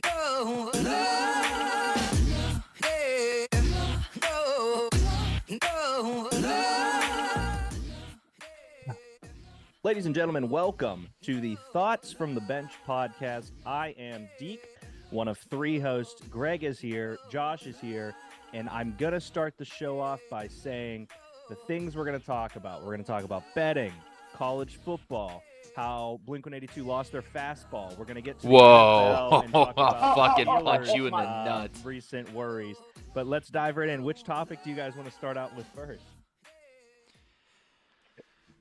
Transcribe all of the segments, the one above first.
No, no, yeah, no, no, no. Ladies and gentlemen, welcome to the Thoughts from the Bench podcast. I am Derrik, one of three hosts. Greg is here, Josh is here, and I'm going to start the show off by saying the things we're going to talk about. We're going to talk about betting, college football, how Blink-182 lost their fastball. We're going to get to the NFL and talk about I'll fucking Steelers, punch you in the nuts. recent worries. But let's dive right in. Which topic do you guys want to start out with first?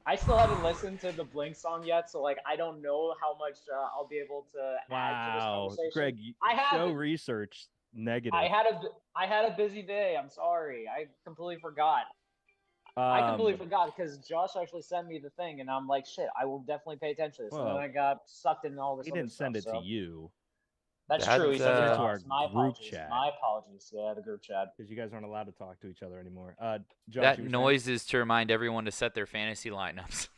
I still haven't listened to the Blink song yet, so I don't know how much I'll be able to add to this Wow, conversation. Greg, show research negative. I had a busy day. I'm sorry. I completely forgot. I completely forgot because Josh actually sent me the thing, and I'm like, shit, I will definitely pay attention to this. And then I got sucked in all this. He other didn't send stuff, it to you. That's true. He sent it to our my group apologies. chat. My apologies. Yeah, the group chat. Because you guys aren't allowed to talk to each other anymore. Josh, That noise is to remind everyone to set their fantasy lineups.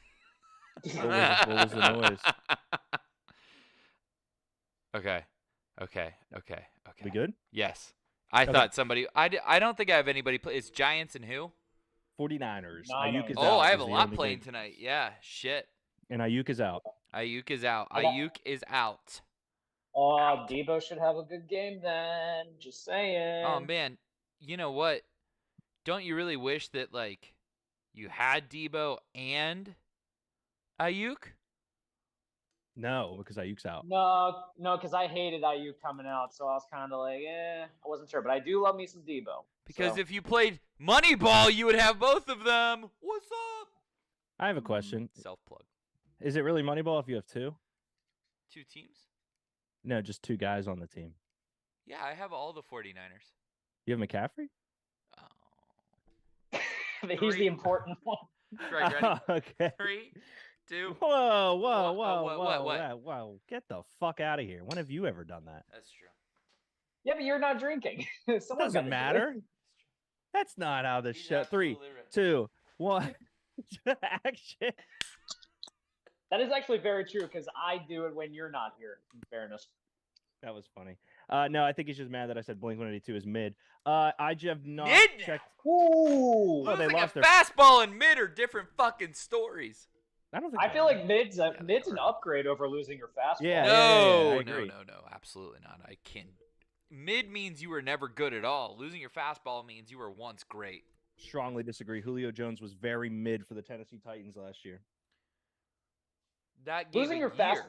What was the noise? Okay. We good? Yes. I thought somebody. I don't think I have anybody play. It's Giants and who? 49ers. No, Ayuk is no. out. Oh, I have is a the lot only playing good. tonight. Yeah. Shit. And Ayuk is out. Ayuk is out. Okay. Ayuk is out. Oh, Debo should have a good game then. Just saying. Oh man, you know what? Don't you really wish that you had Debo and Ayuk? No, because Ayuk's out. No, because I hated IU coming out, so I was kind of like, I wasn't sure. But I do love me some Debo. Because so. if you played Moneyball, you would have both of them. What's up? I have a question. Self-plug. Is it really Moneyball if you have two? Two teams? No, just two guys on the team. Yeah, I have all the 49ers. You have McCaffrey? Oh. He's the important one. Greg, ready? Okay. 3, 2. Whoa. Get the fuck out of here. When have you ever done that? That's true. Yeah, but you're not drinking. Someone's Doesn't gotta do it. matter. That's not how this He's show. 3, absolutely right. 2, 1. Action. That is actually very true because I do it when you're not here. In fairness. That was funny. No, I think he's just mad that I said Blink-182 is mid. I have not Mid now? checked. Ooh. Oh, they Losing lost a their- fastball and mid are different fucking stories. I don't think. I they feel are. like mid's they an are. upgrade over losing your fastball. Yeah. No, I no, agree. no, absolutely not. I can't. Mid means you were never good at all. Losing your fastball means you were once great. Strongly disagree. Julio Jones was very mid for the Tennessee Titans last year. That gave Losing a your year. fast-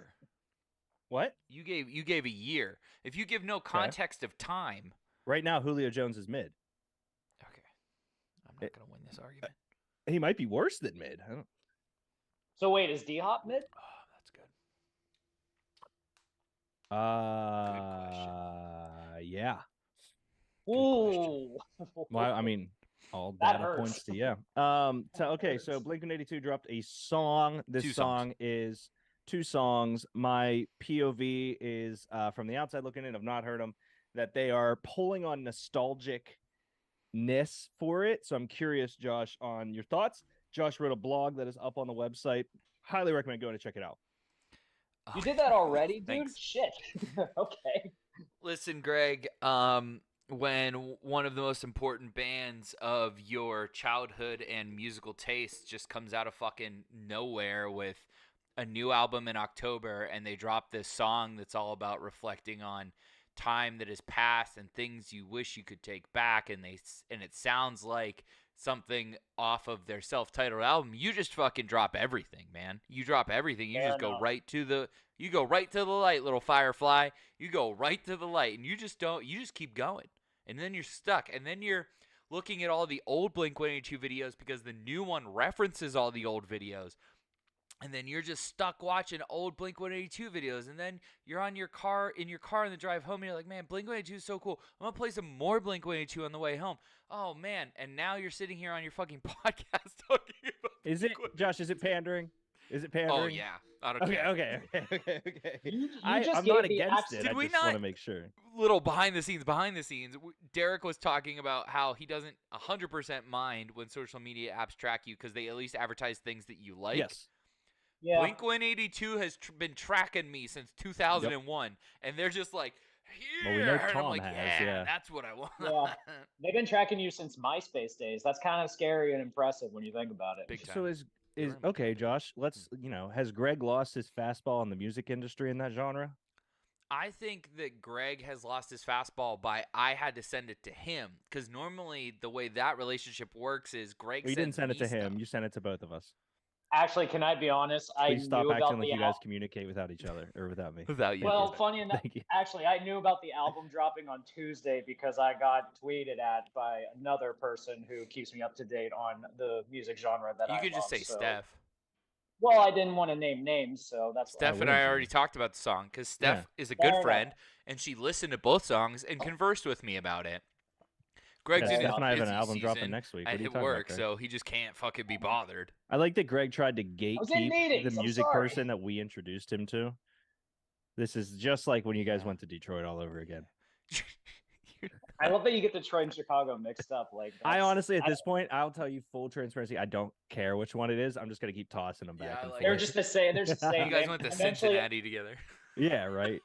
What? You gave a year. If you give no context of time. Right now, Julio Jones is mid. Okay. I'm not going to win this argument. He might be worse than mid. I don't. So wait, is D Hop mid? Oh, that's good. Yeah. Ooh. Well, I mean, all That data hurts. points to yeah. So Blink-182 dropped a song. This Two song songs. is 2 songs. My POV is from the outside looking in. I've not heard them. That they are pulling on nostalgicness for it. So I'm curious, Josh, on your thoughts. Josh wrote a blog that is up on the website. Highly recommend going to check it out. You did that already, dude? Thanks. Shit. Okay. Listen, Greg, when one of the most important bands of your childhood and musical taste just comes out of fucking nowhere with a new album in October and they drop this song that's all about reflecting on time that has passed and things you wish you could take back, and it sounds like something off of their self-titled album, you just fucking drop everything, man. You drop everything. You Fair just go enough. right to the light, little firefly. You go right to the light, and you just keep going. And then you're stuck, and then you're looking at all the old Blink-182 videos because the new one references all the old videos. And then you're just stuck watching old Blink-182 videos, and then you're in your car on the drive home, and you're like, man, Blink-182 is so cool. I'm going to play some more Blink-182 on the way home. Oh, man. And now you're sitting here on your fucking podcast talking about Is it, Blink-182. Josh, is it pandering? Is it pandering? Oh, yeah. I don't care. Okay. You just I'm gave not the against it. Did I we just want to not- make sure. Little behind the scenes. Derrik was talking about how he doesn't 100% mind when social media apps track you because they at least advertise things that you like. Yes. Yeah. Blink-182 has been tracking me since 2001, and they're just like, Well, we know And I'm Tom like, has, yeah. that's what I want. Yeah. They've been tracking you since MySpace days. That's kind of scary and impressive when you think about it. Big time. So is They were in my okay, top eight. Josh. Let's has Greg lost his fastball in the music industry in that genre? I think that Greg has lost his fastball by I had to send it to him, because normally the way that relationship works is Greg You didn't sends send it me to him. stuff. You sent it to both of us. Actually, can I be honest? I Please stop knew acting about like the you guys communicate without each other or without me. Without you. Well, funny enough, Thank you. actually, I knew about the album dropping on Tuesday because I got tweeted at by another person who keeps me up to date on the music genre that You I could just love, say so- Steph. Well, I didn't want to name names, so that's why. Steph and I already talked about the song because Steph is a Fair good enough. friend, and she listened to both songs and conversed with me about it. Greg's Fair in his enough. Steph and I have an busy album dropping season next week. What at are you his talking work, about, Greg? so he just can't fucking be bothered. I like that Greg tried to was in gatekeep meetings, the I'm music sorry. person that we introduced him to. This is just like when you guys went to Detroit all over again. I love that you get Detroit and Chicago mixed up. Like, I honestly, at this point, I'll tell you full transparency. I don't care which one it is. I'm just gonna keep tossing them back Yeah, I and like forth. they're just the same. They're just the same. You guys name. went to Eventually- Cincinnati together. Yeah, right.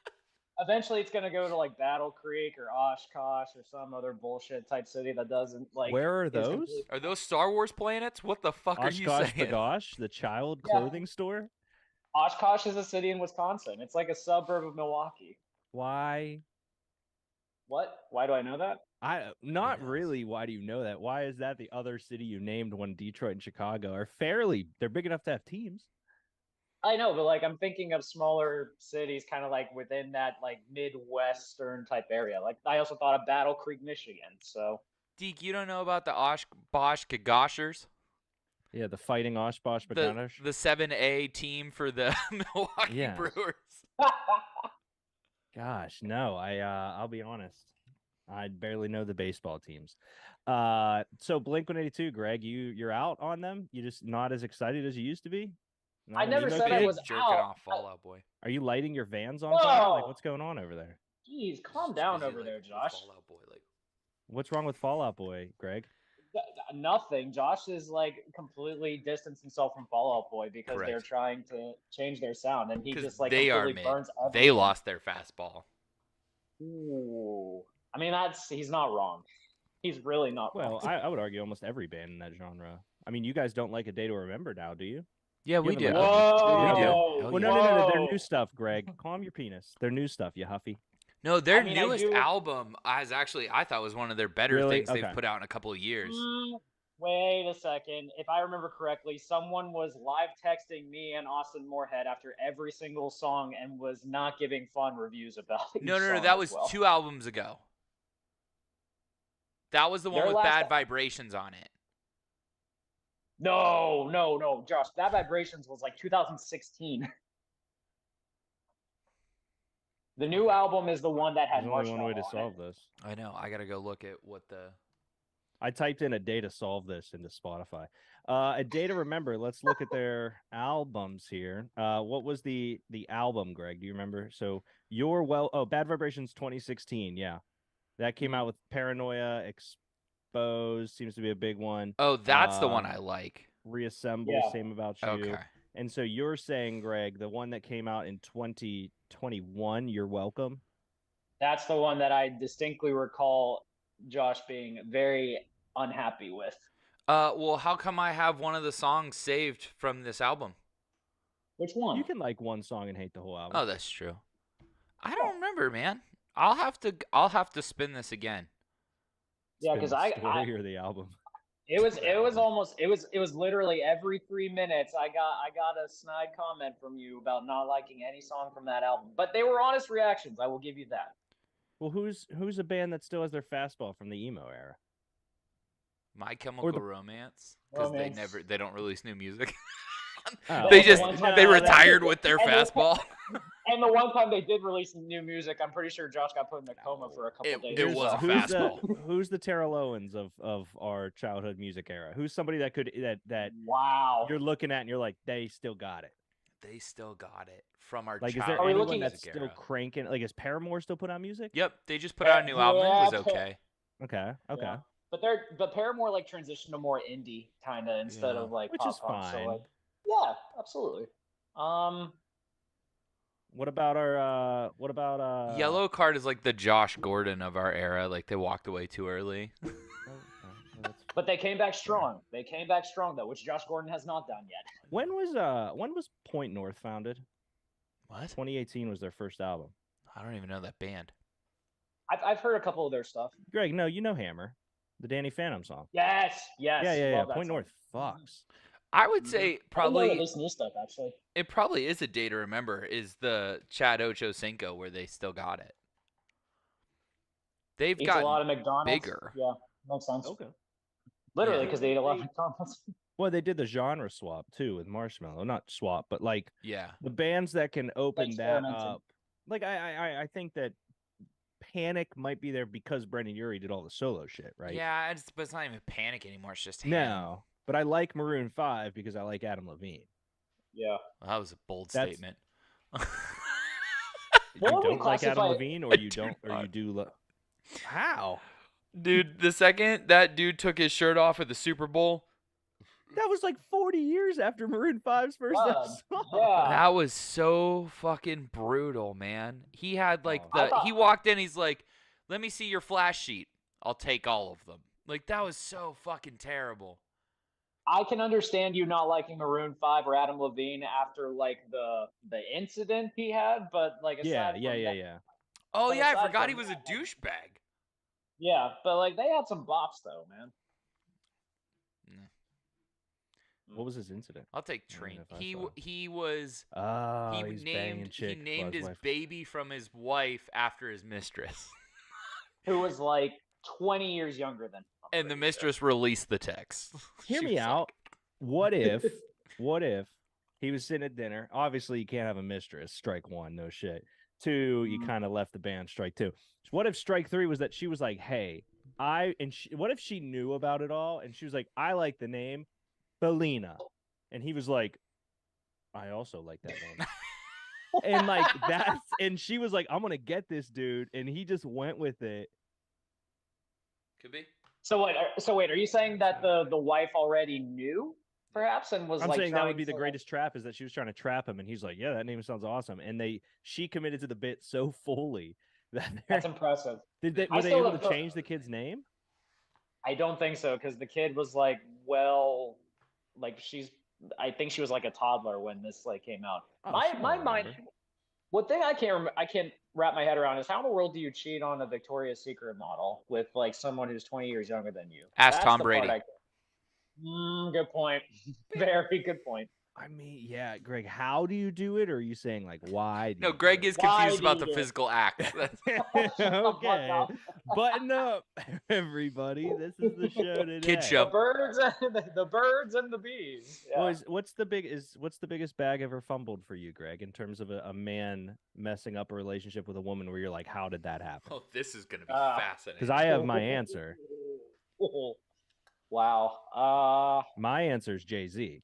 Eventually, it's gonna go to like Battle Creek or Oshkosh or some other bullshit type city that doesn't like. Where are is those? complete- Are those Star Wars planets? What the fuck are you Oshkosh saying? Bagosh, the child Yeah. clothing store. Oshkosh is a city in Wisconsin. It's like a suburb of Milwaukee. Why? What? Why do I know that? Not knows? really. Why do you know that? Why is that the other city you named when Detroit and Chicago are they're big enough to have teams? I know, but like I'm thinking of smaller cities, kind of like within that like Midwestern type area. Like I also thought of Battle Creek, Michigan. So Deke, you don't know about the Oshkosh Kagoshers? Yeah, the fighting Oshkosh Bagosh. The 7A team for the Milwaukee Yes. Brewers. Gosh, no. I'll be honest. I barely know the baseball teams. So Blink-182, Greg, you're out on them. You just not as excited as you used to be. Not I an never emo said I kid? was jerking out. off Fallout Boy. Are you lighting your vans on fire? Like Whoa. what's going on over there? Jeez, calm Just down busy, over like, there, with Josh. Fallout Boy, like, What's wrong with Fallout Boy, Greg? Nothing. Josh is like completely distanced himself from Fall Out Boy because they're Correct. trying to change their sound, and he 'cause just like they are completely mid. burns They everything. lost their fastball. Ooh. I mean, he's not wrong. He's really not Well, wrong. I would argue almost every band in that genre. I mean, you guys don't like A Day to Remember now, do you? Yeah, we we do. do. Yeah, Whoa! We do. Whoa! Hell Well, yeah. no. Their Whoa. new stuff, Greg. Calm your penis. Their new stuff, you huffy. No, their I mean, I newest do- album is actually, I thought was one of their better Really? things they've Okay. put out in a couple of years. Wait a second. If I remember correctly, someone was live texting me and Austin Moorhead after every single song and was not giving fun reviews about it. No, that was 2 albums ago. That was the one Their with last Bad al- Vibrations on it. No, Josh. That Vibrations was like 2016. The new album is the one that had There's only one way Marshmallow to on solve it. this. I know. I got to go look at what the... I typed in A Day to Solve This into Spotify. A Day to Remember. Let's look at their albums here. What was the album, Greg? Do you remember? So Bad Vibrations 2016. Yeah, that came out with Paranoia, Exposed seems to be a big one. Oh, that's the one I like. Reassemble, Yeah. Same About You. Okay. And so you're saying, Greg, the one that came out in 2021, You're Welcome. That's the one that I distinctly recall Josh being very unhappy with. Well, how come I have one of the songs saved from this album? Which one? You can like one song and hate the whole album. Oh, that's true. I don't remember, man. I'll have to spin this again. Yeah, Spin because the I story or the album. it was literally every 3 minutes I got a snide comment from you about not liking any song from that album. But they were honest reactions. I will give you that. Well, who's a band that still has their fastball from the emo era? My Chemical the- Romance, because Romance. they don't release new music. Oh. They the just one time- they no, retired that's- with their and the- fastball. And the one time they did release new music, I'm pretty sure Josh got put in a coma for a couple It- days. it or was so. a who's fastball. who's the Terrell Owens of our childhood music era? Who's somebody that could that Wow. you're looking at and you're like, they still got it. They still got it from our Like, is there childhood Are we anyone looking- that's music still era. cranking? Like, is Paramore still put out music? Yep, they just put out a new album. It was Yeah, okay. Okay. Yeah. But Paramore like transitioned to more indie kind of instead Yeah. of like Which pop is punk, fine. So, like, yeah, absolutely. What about our? What about Yellow Card is like the Josh Gordon of our era. Like they walked away too early. Oh, well, that's But they came back fair. strong. They came back strong though, which Josh Gordon has not done yet. When was Point North founded? What? 2018 was their first album. I don't even know that band. I've heard a couple of their stuff. Greg, no, you know Hammer, the Danny Phantom song. Yes. Yeah. Love that Point song. North fucks. I would say I didn't know probably this new stuff actually. it probably is a day to remember is the Chad Ochocinco where they still got it. They've Eats a lot got of McDonald's. bigger. Yeah, makes sense. Okay. Literally, Yeah. because they eat a lot of McDonald's. Well, they did the genre swap too with Marshmello. Not swap, but like Yeah. the bands that can open that experimenting. up. Like I think that Panic might be there because Brendan Urie did all the solo shit, right? Yeah, but it's not even Panic anymore. It's just him. No, but I like Maroon 5 because I like Adam Levine. Yeah. Well, that was a bold That's- statement. You What would we don't like Adam classify- Levine, or you don't, or you do. How? Dude, the second that dude took his shirt off at the Super Bowl, That was like 40 years after Maroon 5's first God, song. yeah. that was so fucking brutal, man. He had like Oh. I thought- he walked in, he's like, "Let me see your flash sheet. I'll take all of them." Like that was so fucking terrible. I can understand you not liking Maroon 5 or Adam Levine after like the incident he had, but like Yeah. aside from that- Oh But yeah, I aside forgot from he was a that, like- douchebag. Yeah, but like they had some bops though, man. What was his incident? I'll take I don't Train. know if I He saw. he was Oh, he he's banging named chick he while named his wife- baby from his wife after his mistress. Who was like 20 years younger than him. I'm And the pretty mistress released the text. Hear She me was like, out. What if he was sitting at dinner? Obviously, you can't have a mistress. Strike one, no shit. Two, you Mhm. kind of left the band. Strike two. So what if strike three was that she was like, "Hey, what if she knew about it all and she was like, "I like the name Belina," and he was like, "I also like that name." And like and she was like, "I'm gonna get this dude," and he just went with it. Could be. So wait, are you saying that the wife already knew, perhaps, and was I'm like saying that would trying be the to, greatest trap is that she was trying to trap him, and he's like, "Yeah, that name sounds awesome," and she committed to the bit so fully that That's impressive. were they still able don't to know- change the kid's name? I don't think so because the kid was like, well, like I think she was like a toddler when this like came out. Oh, my she my don't mind. remember. One thing I can't wrap my head around is how in the world do you cheat on a Victoria's Secret model with like someone who's 20 years younger than you? Ask That's Tom the part Brady. Good point. Very good point. I mean, yeah, Greg, how do you do it? Or are you saying like why? Do No, you do Greg it? is Why confused about do the you do it? physical act. Okay, up. button up, everybody. This is the show today. Kid show. The birds, the birds and the bees. Yeah. Well, what's the biggest bag ever fumbled for you, Greg, in terms of a man messing up a relationship with a woman where you're like, how did that happen? Oh, this is gonna be Ah. fascinating. Because I have my answer. Wow. My answer is Jay-Z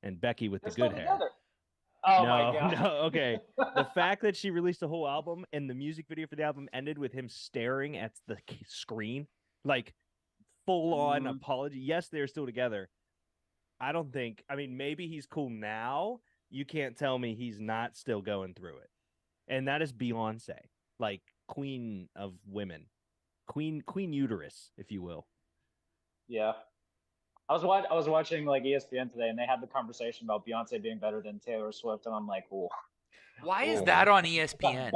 and Becky with the They're still good hair. together. Oh no, my god. no, okay. The fact that she released a whole album and the music video for the album ended with him staring at the screen, like full on Mhm. apology. Yes, they're still together. I don't think. I mean, maybe he's cool now. You can't tell me he's not still going through it. And that is Beyonce, like queen of women, queen uterus, if you will. Yeah. I was watching like ESPN today, and they had the conversation about Beyonce being better than Taylor Swift, and I'm like, oh, Why is Oh. that on ESPN?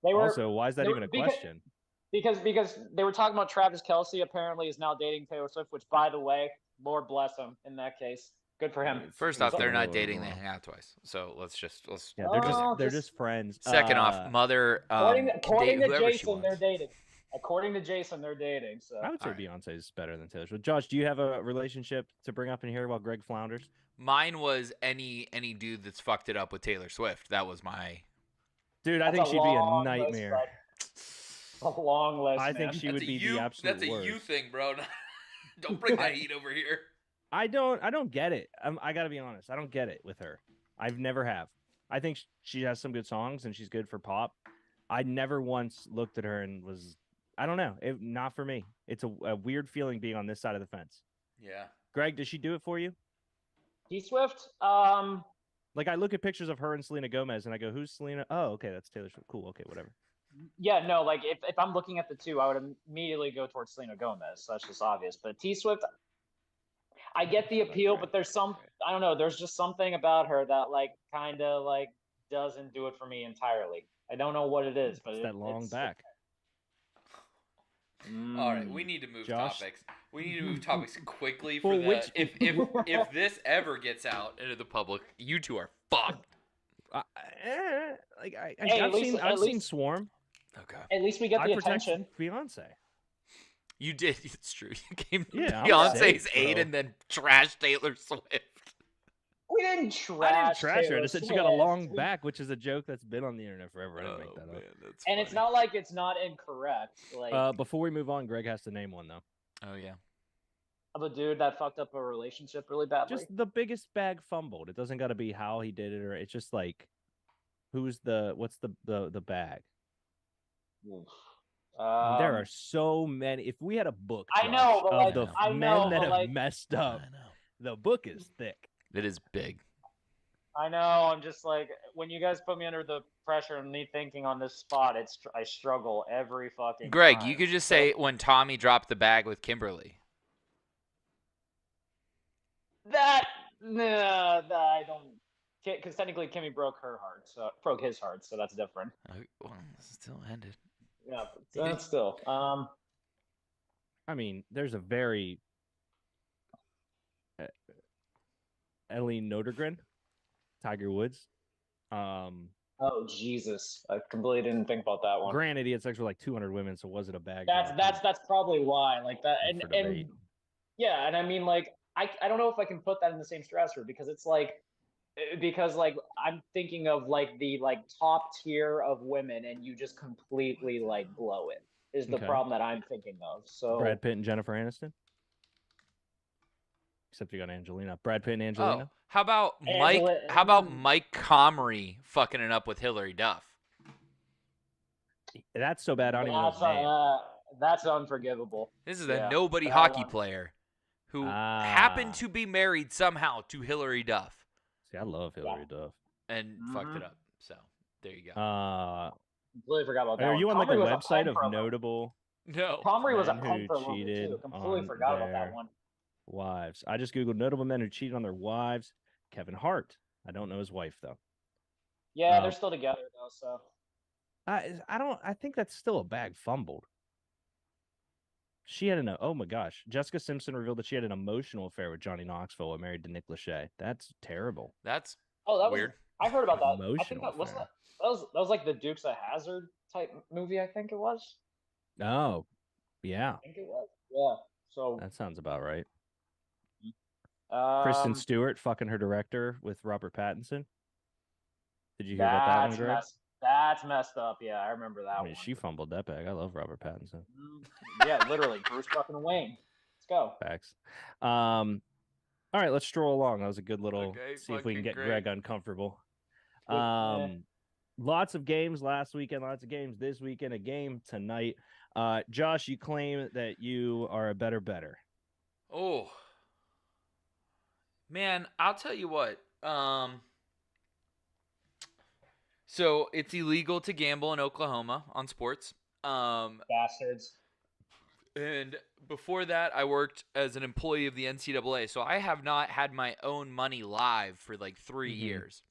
They were Also, why is that they even were- a because- question? because they were talking about Travis Kelce apparently is now dating Taylor Swift, which by the way, Lord bless him in that case. Good for him. First off, they're not Oh. dating; they hang out twice. So let's Yeah, they're just Oh, they're just- just friends. Second off, mother According, can according date to whoever she Jason, they're wants. dating. According to Jason, they're dating. So I would say Alright. Beyonce's better than Taylor Swift. Josh, do you have a relationship to bring up in here while Greg flounders? Mine was any dude that's fucked it up with Taylor Swift. That was my. Dude, I That's think a she'd be a long list, nightmare. bud. A long list. I think man. she would be the absolute That's a worst. you thing, bro. Don't bring that heat over here. I don't get it. I got to be honest. I don't get it with her. I've never have. I think she has some good songs and she's good for pop. I never once looked at her and was, I don't know, not for me. It's a weird feeling being on this side of the fence. Yeah. Greg, does she do it for you? T Swift. Like I look at pictures of her and Selena Gomez, and I go, "Who's Selena? Oh, okay, that's Taylor Swift. Cool. Okay, whatever." Yeah, no, like if I'm looking at the two, I would immediately go towards Selena Gomez. So that's just obvious. But T Swift, I get the appeal, but there's I don't know, there's just something about her that like kind of like doesn't do it for me entirely. I don't know what it is, but It's that long back. All right, we need to move Josh? topics. We need to move topics quickly For for which- if this ever gets out into the public, you two are fucked. I've seen Swarm. Okay. At least we get I the protect attention. Beyonce. You did. It's true. You came to Yeah, I'm Beyonce's safe, aid bro. and then trashed Taylor Swift. We didn't trash. I didn't trash her. I Taylor just said she got a long Swift. back, which is a joke that's been on the internet forever. I didn't make that up. That's And it's not like it's not incorrect. Like Before we move on, Greg has to name one though. Oh yeah. of a dude that fucked up a relationship really badly. Just the biggest bag fumbled. It doesn't got to be how he did it, or it's just like, what's the bag? I mean, there are so many. If we had a book, I know, but of the men that have messed up, the book is thick. It is big. I know. I'm just like, when you guys put me under the pressure and me thinking on this spot, I struggle every fucking Greg, time. you could just say when Tommy dropped the bag with Kimberly. I don't, because technically Kimmy broke his heart, so that's different. Well, still ended. Yeah, but still. I mean, there's a very Eileen Nordegren, Tiger Woods. Oh Jesus! I completely didn't think about that one. Granted, he had sex with like 200 women, so was it a bag? That's probably why. Like that, and debate. yeah, and I mean, like I don't know if I can put that in the same stressor because it's like I'm thinking of like the like top tier of women, and you just completely like blow it is the problem that I'm thinking of. So Brad Pitt and Jennifer Aniston. Except you got Angelina. Brad Pitt and Angelina. Oh, how about Mike? How about Mike Comrie fucking it up with Hillary Duff? That's so bad. I don't even know his name. That's unforgivable. This is a nobody hockey player who happened to be married somehow to Hillary Duff. See, I love Hillary Duff. And fucked it up. So there you go. Completely forgot about that. Are you on like a Comrie website of notable? No. Comrie was a men punk who for a little bit, cheated too. Completely on forgot about that their one. wives. I just googled notable men who cheated on their wives. Kevin Hart. I don't know his wife though. Yeah, they're still together though. So I think that's still a bag fumbled. She had oh my gosh. Jessica Simpson revealed that she had an emotional affair with Johnny Knoxville while married to Nick Lachey. That's terrible. That's weird. I heard about that. Emotional I think that was like the Dukes of Hazzard type movie. I think it was. Oh, yeah. I think it was. Yeah. So that sounds about right. Kristen Stewart fucking her director with Robert Pattinson. Did you hear about that one, Greg? That's messed up. Yeah, I remember that one. She fumbled that bag. I love Robert Pattinson. Yeah, literally. Bruce fucking Wayne. Let's go. Facts. All right, let's stroll along. That was a good little see if we can get great. Greg uncomfortable. Lots of games last weekend, lots of games this weekend, a game tonight. Josh, you claim that you are a better. Oh. Man, I'll tell you what. So it's illegal to gamble in Oklahoma on sports. Bastards. And before that, I worked as an employee of the NCAA, so I have not had my own money live for like 3 years.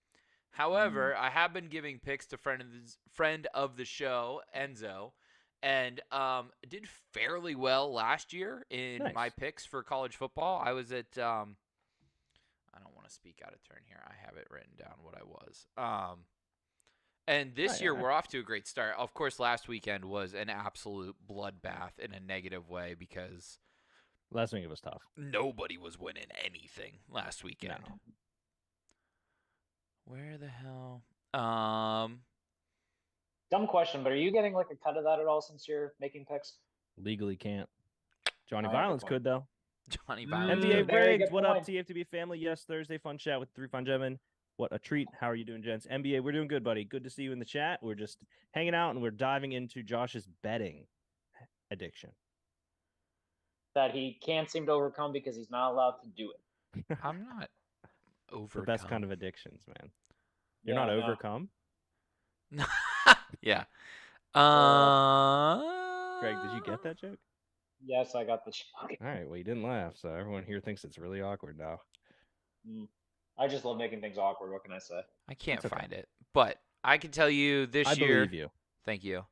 However, I have been giving picks to friend of the show, Enzo, and did fairly well last year in my picks for college football. I was at I don't want to speak out of turn here. I have it written down what I was. And this year, we're off to a great start. Of course, last weekend was an absolute bloodbath in a negative way because last week it was tough. Nobody was winning anything last weekend. No. Where the hell? Dumb question, but are you getting like a cut of that at all since you're making picks? Legally can't. Johnny Violence could, though. Johnny Violence. NBA Riggs, what up, TFTB family? Yes, Thursday fun chat with 3 Fun Gentlemen. What a treat. How are you doing, gents? NBA, we're doing good, buddy. Good to see you in the chat. We're just hanging out, and we're diving into Josh's betting addiction. That he can't seem to overcome because he's not allowed to do it. I'm not. It's the best kind of addictions, man. You're Yeah, not I know. overcome. Yeah. Greg, did you get that joke? Yes, I got the joke. All right. Well, you didn't laugh, so everyone here thinks it's really awkward now. I just love making things awkward. What can I say? I can't That's okay. find it, but I can tell you this I year. believe you. Thank you.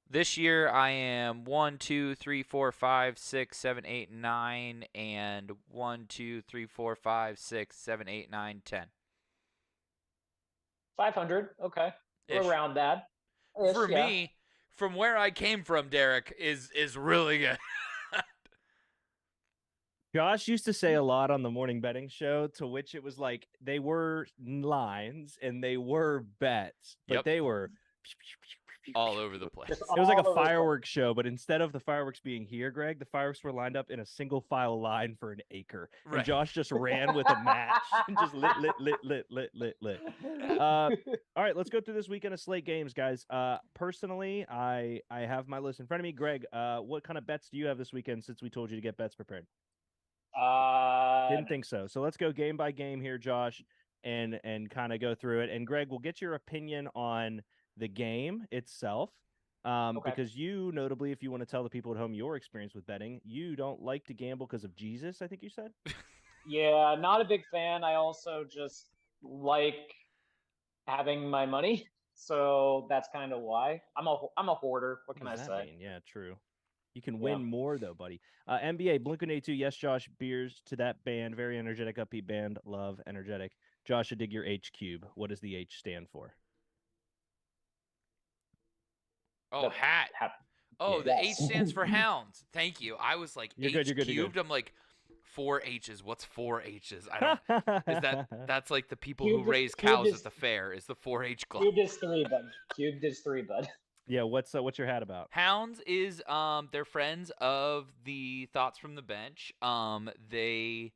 This year I am 1, 2, 3, 4, 5, 6, 7, 8, 9, and 1, 2, 3, 4, 5, 6, 7, 8, 9, 10. 500. Okay, we're Ish. around that. For Yeah. me, from where I came from, Derrik is really good. Josh used to say a lot on the morning betting show, to which it was like they were lines and they were bets, but Yep. they were All over the place. Just It was like all a over the place. fireworks show, but instead of the fireworks being here, Greg, the fireworks were lined up in a single file line for an acre. Right. And Josh just ran with a match and just lit. All right, let's go through this weekend of slate games, guys. Personally, I have my list in front of me. Greg, what kind of bets do you have this weekend since we told you to get bets prepared? Didn't think so. So let's go game by game here, Josh, and kind of go through it. And Greg, we'll get your opinion on the game itself. Okay. Because you, notably, if you want to tell the people at home your experience with betting, you don't like to gamble because of Jesus, I think you said. Yeah, not a big fan. I also just like having my money, so that's kind of why. I'm a hoarder. What can I What does say? that mean? Yeah, true. You can Yeah. win more though, buddy. NBA Blink-182. Yes, Josh. Beers to that band. Very energetic, upbeat band. Love energetic. Josh, I dig your H cube. What does the H stand for? Oh, The hat. hat. Oh, the Yes. H stands for hounds. Thank you. I was like You're H good, you're good, you're cubed. good. I'm like 4 H's. What's 4 H's? I don't. That's like the people who Cubed is- raise cubed cows is- at the fair? Is the 4-H club? Cubed is 3, bud. Cubed is 3, bud. Yeah, what's your hat about? Hounds is they're friends of the Thoughts from the Bench. They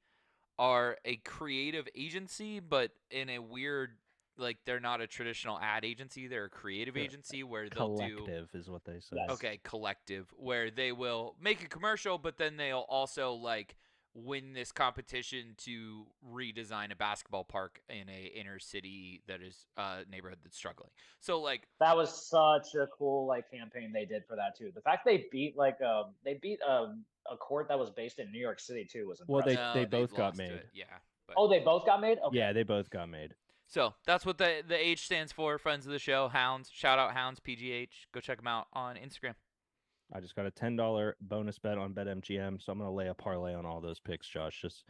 are a creative agency, but in a weird, like, they're not a traditional ad agency. They're a creative They're agency where they'll do Collective is what they say. Yes. okay, collective, where they will make a commercial, but then they'll also like win this competition to redesign a basketball park in a inner city that is neighborhood that's struggling. So like That was such a cool campaign they did for that too. The fact they beat a court that was based in New York City too was Well, impressive. no, they both got lost to made. it, yeah. But, Oh, they both got made? Okay. Yeah, they both got made. so that's what the H stands for. Friends of the show, Hounds. Shout out Hounds PGH. Go check them out on Instagram. I just got a $10 bonus bet on BetMGM, so I'm gonna lay a parlay on all those picks, Josh. Just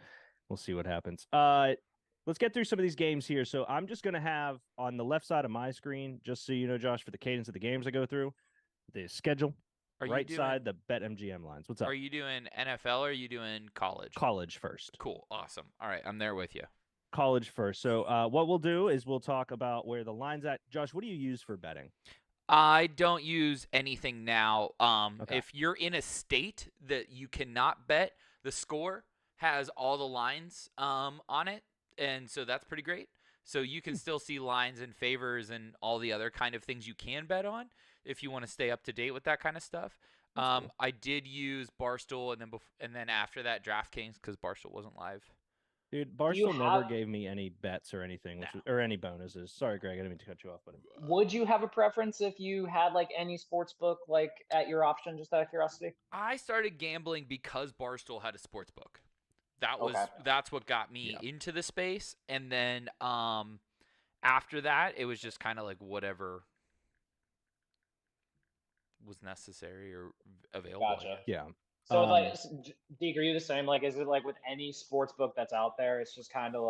we'll see what happens. Let's get through some of these games here. So I'm just gonna have on the left side of my screen, just so you know, Josh, for the cadence of the games I go through, the schedule. Are you right doing, side, the BetMGM lines. What's up? Are you doing NFL or are you doing college? College first. Cool, awesome. All right, I'm there with you. College first. So what we'll do is we'll talk about where the line's at. Josh, what do you use for betting? I don't use anything now. Okay. If you're in a state that you cannot bet, the score has all the lines on it, and so that's pretty great. So you can still see lines and favors and all the other kind of things you can bet on if you want to stay up to date with that kind of stuff. Cool. I did use Barstool and then after that DraftKings because Barstool wasn't live. Dude, Barstool never gave me any bets or anything, or any bonuses. Sorry, Greg, I didn't mean to cut you off, buddy. Would you have a preference if you had any sports book at your option, just out of curiosity? I started gambling because Barstool had a sports book. Okay. That's what got me into the space, and then after that, it was just kind of like whatever was necessary or available. Gotcha. Yeah. So Deke, are you the same? Is it with any sports book that's out there? It's just kind of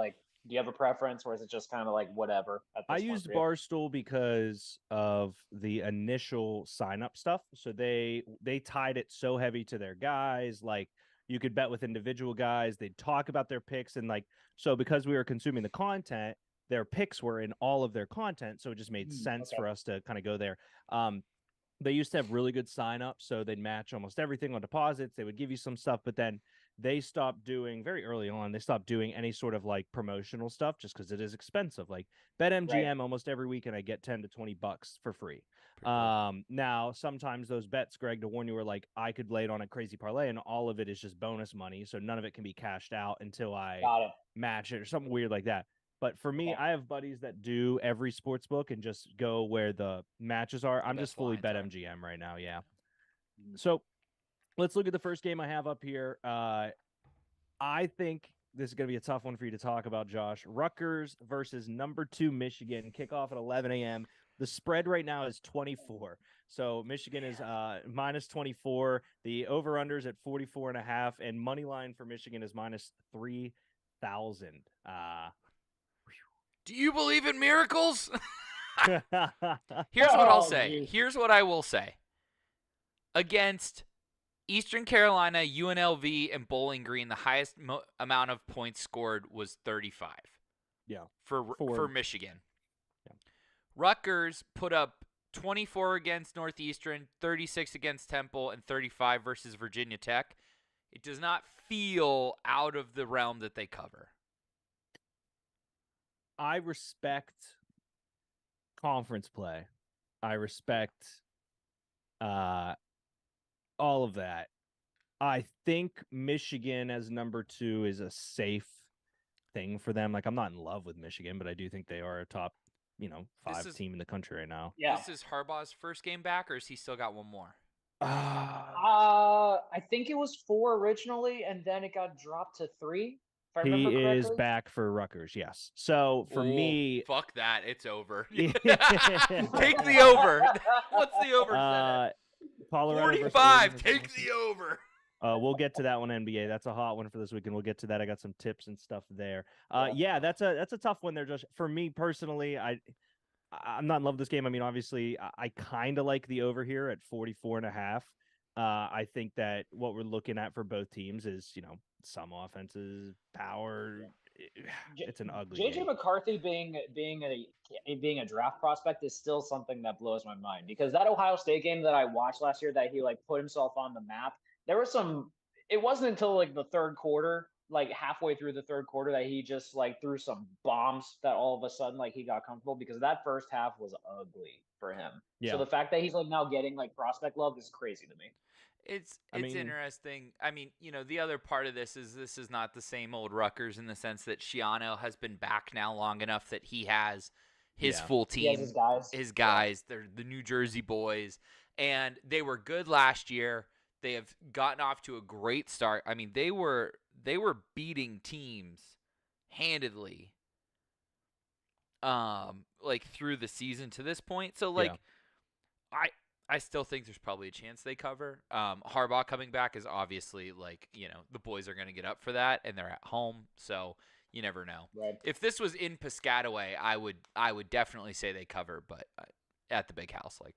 do you have a preference, or is it just kind of whatever? At this I point used for you? Barstool because of the initial sign up stuff. So they tied it so heavy to their guys. Like you could bet with individual guys. They'd talk about their picks. And so because we were consuming the content, their picks were in all of their content. So it just made sense for us to kind of go there. They used to have really good sign ups. So they'd match almost everything on deposits. They would give you some stuff, but then they stopped doing very early on. They stopped doing any sort of like promotional stuff just because it is expensive. Like BetMGM, almost every weekend I get $10 to $20 for free. Pretty cool. Now sometimes those bets, Greg, to warn you, are like I could lay it on a crazy parlay, and all of it is just bonus money, so none of it can be cashed out until I Got it. match it or something weird like that. But for me, Okay. I have buddies that do every sports book and just go where the matches are. I'm just best fully lines are. BetMGM right now. Yeah. So let's look at the first game I have up here. I think this is going to be a tough one for you to talk about, Josh. Rutgers versus number 2 Michigan. Kickoff at 11 a.m. The spread right now is 24. So Michigan is minus 24. The over-unders at 44.5, and money line for Michigan is minus 3,000. Do you believe in miracles? Here's what I'll say. Geez. Here's what I will say. Against Eastern Carolina, UNLV, and Bowling Green, the highest amount of points scored was 35. Yeah. For Michigan. Yeah. Rutgers put up 24 against Northeastern, 36 against Temple, and 35 versus Virginia Tech. It does not feel out of the realm that they cover. I respect conference play. I respect all of that. I think Michigan as number 2 is a safe thing for them. Like, I'm not in love with Michigan, but I do think they are a top, 5 team in the country right now. Yeah. This is Harbaugh's first game back, or has he still got one more? I think it was 4 originally, and then it got dropped to 3. If I remember He correctly. is back for Rutgers, yes. So for me, fuck that, it's over. Yeah. Take the over. What's the over set at? Colorado versus 45. Oregon Take versus the over. We'll get to that one, NBA. That's a hot one for this weekend. We'll get to that. I got some tips and stuff there. Yeah, that's a tough one there, Josh. For me personally, I'm not in love with this game. I mean, obviously, I kind of like the over here at 44.5. I think that what we're looking at for both teams is, some offenses, power. It's an ugly JJ game. McCarthy being a draft prospect is still something that blows my mind, because that Ohio State game that I watched last year that he like put himself on the map, there was some. It wasn't until like the third quarter, like halfway through the third quarter, that he just like threw some bombs that all of a sudden like he got comfortable, because that first half was ugly for him. Yeah. So the fact that he's like now getting like prospect love is crazy to me. It's I mean- interesting. I mean, the other part of this is not the same old Rutgers in the sense that Shiano has been back now long enough that he has his Yeah. full He has team. his guys. They're the New Jersey boys, and they were good last year. They have gotten off to a great start. I mean, they were beating teams handedly, like through the season to this point. So like, I still think there's probably a chance they cover. Harbaugh coming back is obviously like, the boys are going to get up for that, and they're at home, so you never know. Right. If this was in Piscataway, I would definitely say they cover, but at the big house, like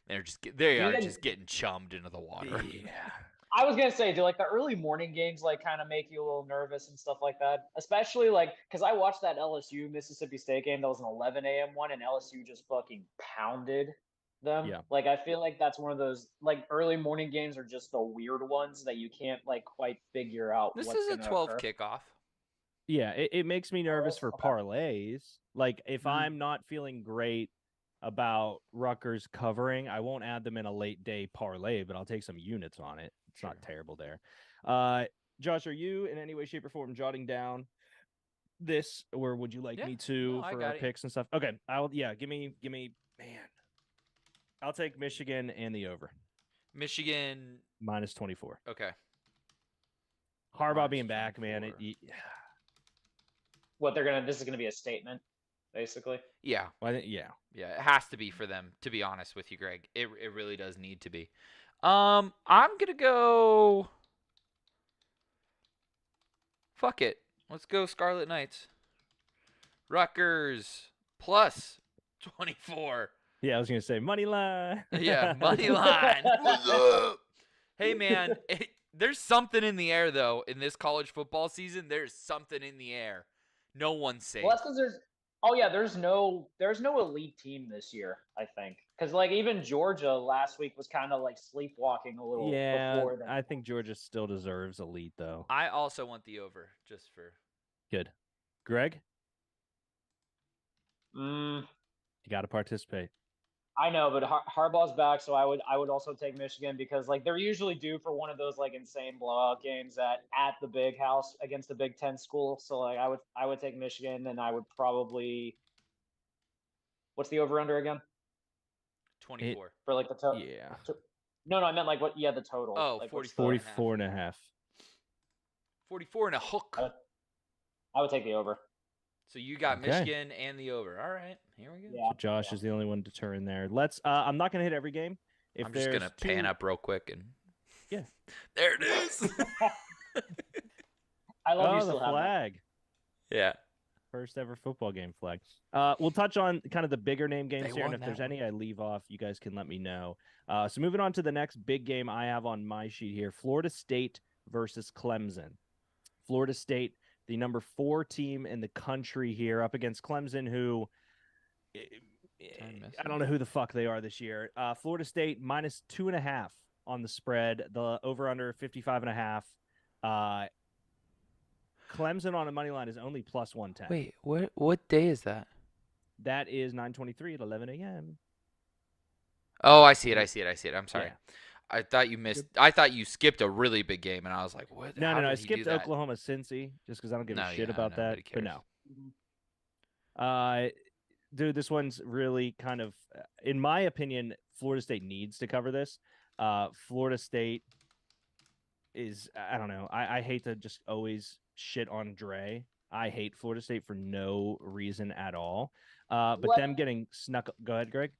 they are just getting chummed into the water. Yeah. I was gonna say, do like the early morning games like kind of make you a little nervous and stuff like that? Especially like because I watched that LSU Mississippi State game that was an 11 a.m. one, and LSU just fucking pounded them. Yeah. Like I feel like that's one of those like early morning games are just the weird ones that you can't like quite figure out. This what's is a gonna 12 occur. kickoff. Yeah, it makes me nervous for Okay. parlays. Like, if Mhm. I'm not feeling great about Rutgers covering, I won't add them in a late day parlay, but I'll take some units on it. It's not terrible there. Josh, are you in any way, shape, or form jotting down this, or would you like Yeah. me to No, I for got our it. picks and stuff? Okay, give me, man. I'll take Michigan and the over Michigan. minus 24. Okay. Harbaugh Minus being back, man. 24. What this is gonna be a statement, basically. Yeah. Well, yeah. Yeah, it has to be for them, to be honest with you, Greg. It really does need to be. I'm gonna go. Fuck it. Let's go Scarlet Knights. Rutgers plus 24. Yeah, I was gonna say money line. Yeah, money line. What's up? Hey man, there's something in the air though in this college football season. There's something in the air. No one's safe. Well, that's because there's no elite team this year, I think, Because like even Georgia last week was kind of like sleepwalking a little Yeah, before then. I think Georgia still deserves elite though. I also want the over just for. Good. Greg, Mm, you got to participate. I know, but Harbaugh's back, so I would also take Michigan because like they're usually due for one of those like insane blowout games at the Big House against the Big Ten school. So like I would take Michigan, and I would probably what's the over under again 24. for like the total? Yeah. No, I meant like what? Yeah, the total. Oh, like 44 and a half. 44 and a half. 44 and a hook. I would take the over. So you got Okay. Michigan and the over. All right, here we go. Yeah. So Josh is the only one to turn there. Let's. I'm not gonna hit every game. If I'm just there's gonna pan up real quick and. Yeah. There it is. I love you Oh, the still have that. flag. Yeah. First ever football game flag. We'll touch on kind of the bigger name games They here, and won if there's that any I leave off, you guys can let me know. So moving on to the next big game I have on my sheet here: Florida State versus Clemson. Florida State, the number 4 team in the country here, up against Clemson, who I don't know who the fuck they are this year. Florida State minus 2.5 on the spread. The over/under 55.5. Clemson on a money line is only plus 110. Wait, what day is that? That is 9:23 at 11 a.m. Oh, I see it. I'm sorry. Yeah. I thought you missed. I thought you skipped a really big game, and I was like, "What? No, How I did he do skipped that? Oklahoma Cincy just because I don't give No, a shit yeah, about that. nobody But cares. no. Dude, this one's really kind of, in my opinion, Florida State needs to cover this. Florida State is, I don't know. I hate to just always shit on Dre. I hate Florida State for no reason at all. But them getting snuck. Go ahead, Greg.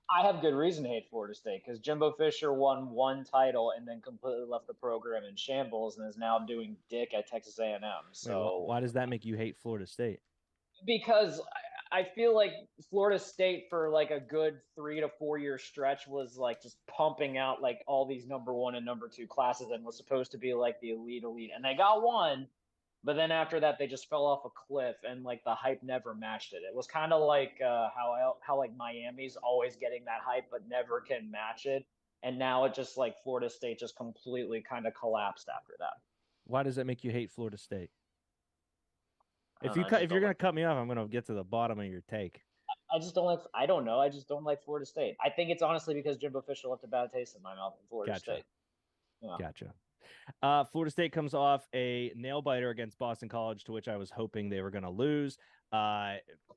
I have good reason to hate Florida State because Jimbo Fisher won one title and then completely left the program in shambles and is now doing dick at Texas A&M. So Wait, why does that make you hate Florida State? because I feel like Florida State for like a good 3 to 4 year stretch was like just pumping out like all these number 1 and number 2 classes and was supposed to be like the elite, and they got one. But then after that, they just fell off a cliff, and like the hype never matched it. It was kind of like how like Miami's always getting that hype, but never can match it. And now it just like Florida State just completely kind of collapsed after that. Why does that make you hate Florida State? If I you're gonna cut me off, I'm gonna get to the bottom of your take. I just don't like. I don't know. I just don't like Florida State. I think it's honestly because Jimbo Fisher left a bad taste in my mouth in Florida State. Yeah. Gotcha. Florida State comes off a nail biter against Boston College, to which I was hoping they were going to lose.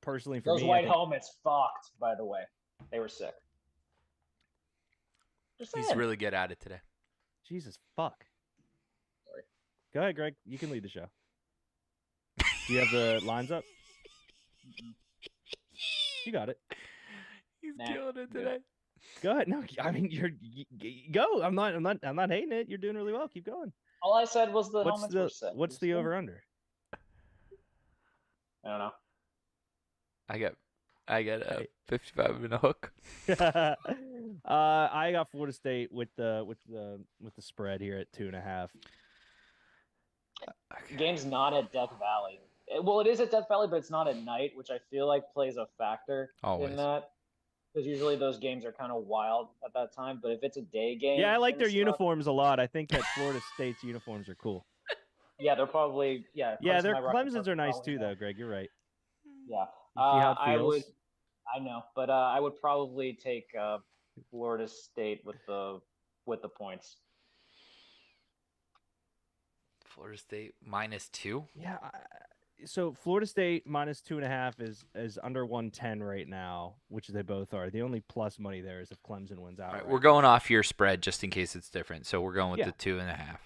Personally, for those me, white helmets fucked. By the way, they were sick. He's really good at it today. Jesus fuck. Sorry. Go ahead, Greg. You can lead the show. Do you have the lines up? You got it. He's killing it today. Go ahead. No, I mean go. I'm not hating it. You're doing really well. Keep going. All I said was the helmets were sick. What's the over under? I don't know. I got a 55 and a hook. I got Florida State with the spread here at 2.5. Game's not at Death Valley. Well, it is at Death Valley, but it's not at night, which I feel like plays a factor in that. Because usually those games are kind of wild at that time. But if it's a day game, yeah, I like their uniforms a lot. I think that Florida State's uniforms are cool. Yeah, they're probably Yeah, their Clemson's are nice too, though. Greg, you're right. Yeah, you see how it feels? I know, but I would probably take Florida State with the points. Florida State -2. Yeah. So Florida State -2.5 is under 110 right now, which they both are. The only plus money there is if Clemson wins out. All right, we're going off your spread just in case it's different. So we're going with the 2.5.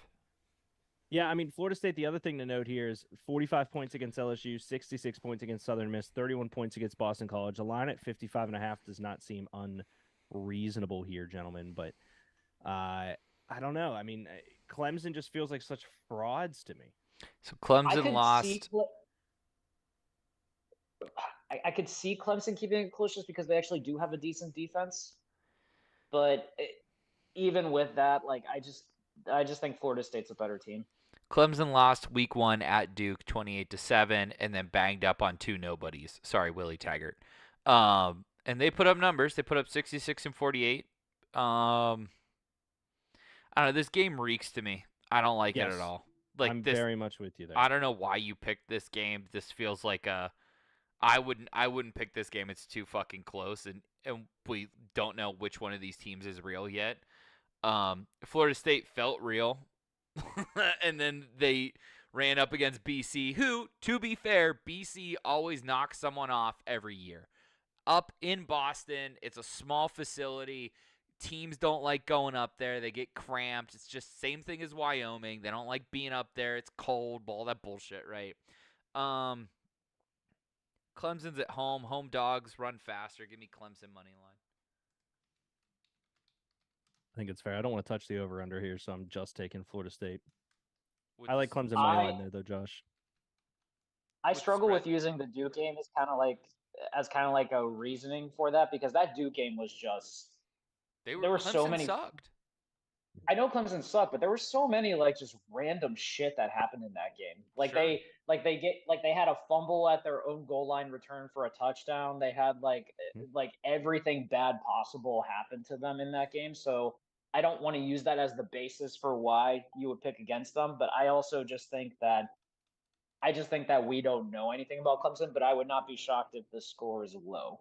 Yeah, I mean, Florida State, the other thing to note here is 45 points against LSU, 66 points against Southern Miss, 31 points against Boston College. The line at 55.5 does not seem unreasonable here, gentlemen, but I don't know. I mean, Clemson just feels like such frauds to me. So Clemson lost. I could see Clemson keeping it close just because they actually do have a decent defense. But even with that, like I just think Florida State's a better team. Clemson lost week 1 at Duke 28-7 and then banged up on 2 nobodies. Sorry, Willie Taggart. And they put up numbers. They put up 66 and 48. I don't know. This game reeks to me. I don't like it at Yes. all. Like I'm this, very much with you there. I don't know why you picked this game. This feels like a. I wouldn't pick this game. It's too fucking close, and we don't know which one of these teams is real yet. Florida State felt real, and then they ran up against BC, who, to be fair, BC always knocks someone off every year. Up in Boston, it's a small facility. Teams don't like going up there. They get cramped. It's just same thing as Wyoming. They don't like being up there. It's cold, all that bullshit, right? Clemson's at home. Home dogs run faster. Give me Clemson money line. I think it's fair. I don't want to touch the over-under here, so I'm just taking Florida State. With I like the- Clemson money line there, though, Josh. I With the struggle with spread. using the Duke game as kind of like a reasoning for that, because that Duke game was just There were Clemson so many. sucked. I know Clemson sucked, but there were so many like just random shit that happened in that game. Like Sure. they had a fumble at their own goal line return for a touchdown. They had like everything bad possible happened to them in that game. So I don't want to use that as the basis for why you would pick against them. But I also just think that we don't know anything about Clemson. But I would not be shocked if the score is low.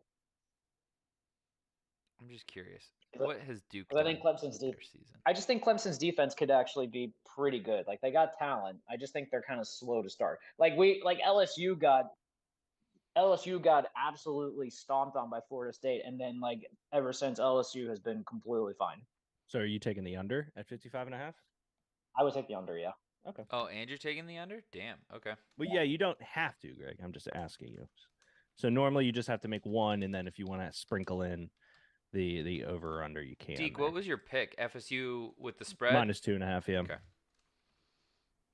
I'm just curious. 'Cause I- What has Duke Because I done think Clemson's their deep. season? I just think Clemson's defense could actually be pretty good. Like they got talent. I just think they're kind of slow to start. Like LSU got absolutely stomped on by Florida State, and then like ever since LSU has been completely fine. So are you taking the under at 55.5? I would take the under, yeah. Okay. Oh, and you're taking the under? Damn. Okay. Well, yeah, you don't have to, Greg. I'm just asking you. So normally you just have to make one, and then if you want to sprinkle in the over or under, you can. Deke, there. what was your pick? FSU with the spread? -2.5, yeah. Okay.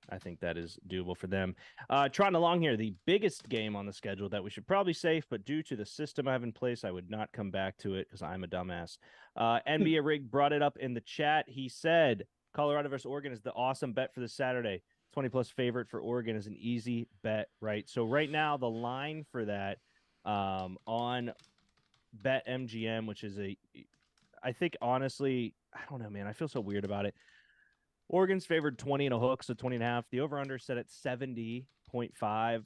I think that is doable for them. Trotting along here, the biggest game on the schedule that we should probably save, but due to the system I have in place, I would not come back to it because I'm a dumbass. NBA Rig brought it up in the chat. He said Colorado versus Oregon is the awesome bet for this Saturday. 20+ favorite for Oregon is an easy bet, right? So right now the line for that on BetMGM, which is I think honestly, I don't know, man. I feel so weird about it. Oregon's favored 20 and a hook, so 20.5. The over-under set at 70.5.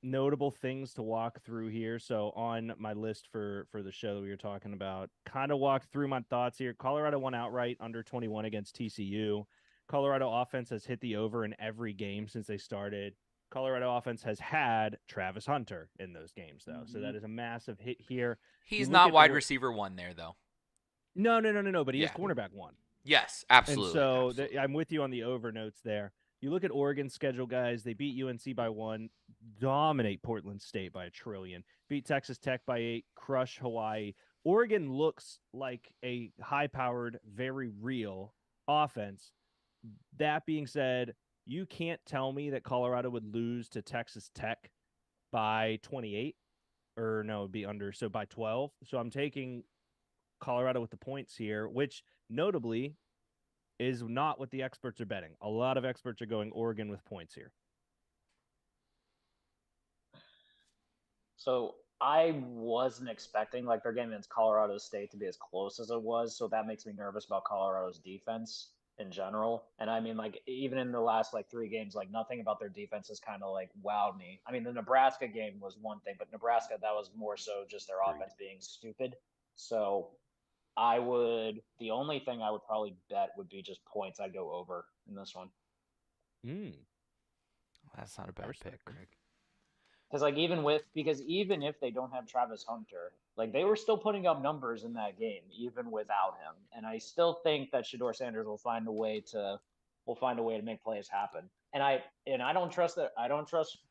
Notable things to walk through here. So on my list for the show that we were talking about, kind of walked through my thoughts here. Colorado won outright under 21 against TCU. Colorado offense has hit the over in every game since they started. Colorado offense has had Travis Hunter in those games, though. So that is a massive hit here. He's look not at wide the- receiver one there, though. No. But he is Yeah. cornerback one. Yes, absolutely. And so absolutely. I'm with you on the over notes there. You look at Oregon's schedule, guys. They beat UNC by 1, dominate Portland State by 1 trillion, beat Texas Tech by 8, crush Hawaii. Oregon looks like a high-powered, very real offense. That being said, you can't tell me that Colorado would lose to Texas Tech by 28, or no, it'd be under, so by 12. So I'm taking Colorado with the points here, which notably is not what the experts are betting. A lot of experts are going Oregon with points here. So I wasn't expecting like their game against Colorado State to be as close as it was, so that makes me nervous about Colorado's defense in general. And I mean, like even in the last like 3 games, like nothing about their defense has kind of like wowed me. I mean, the Nebraska game was one thing, but Nebraska, that was more so just their Agreed. offense being stupid. So the only thing I would probably bet would be just points. I'd go over in this one. That's not a bad respect pick, Greg. Because even if they don't have Travis Hunter, like they were still putting up numbers in that game even without him, and I still think that Shador Sanders will find a way to make plays happen. And I don't trust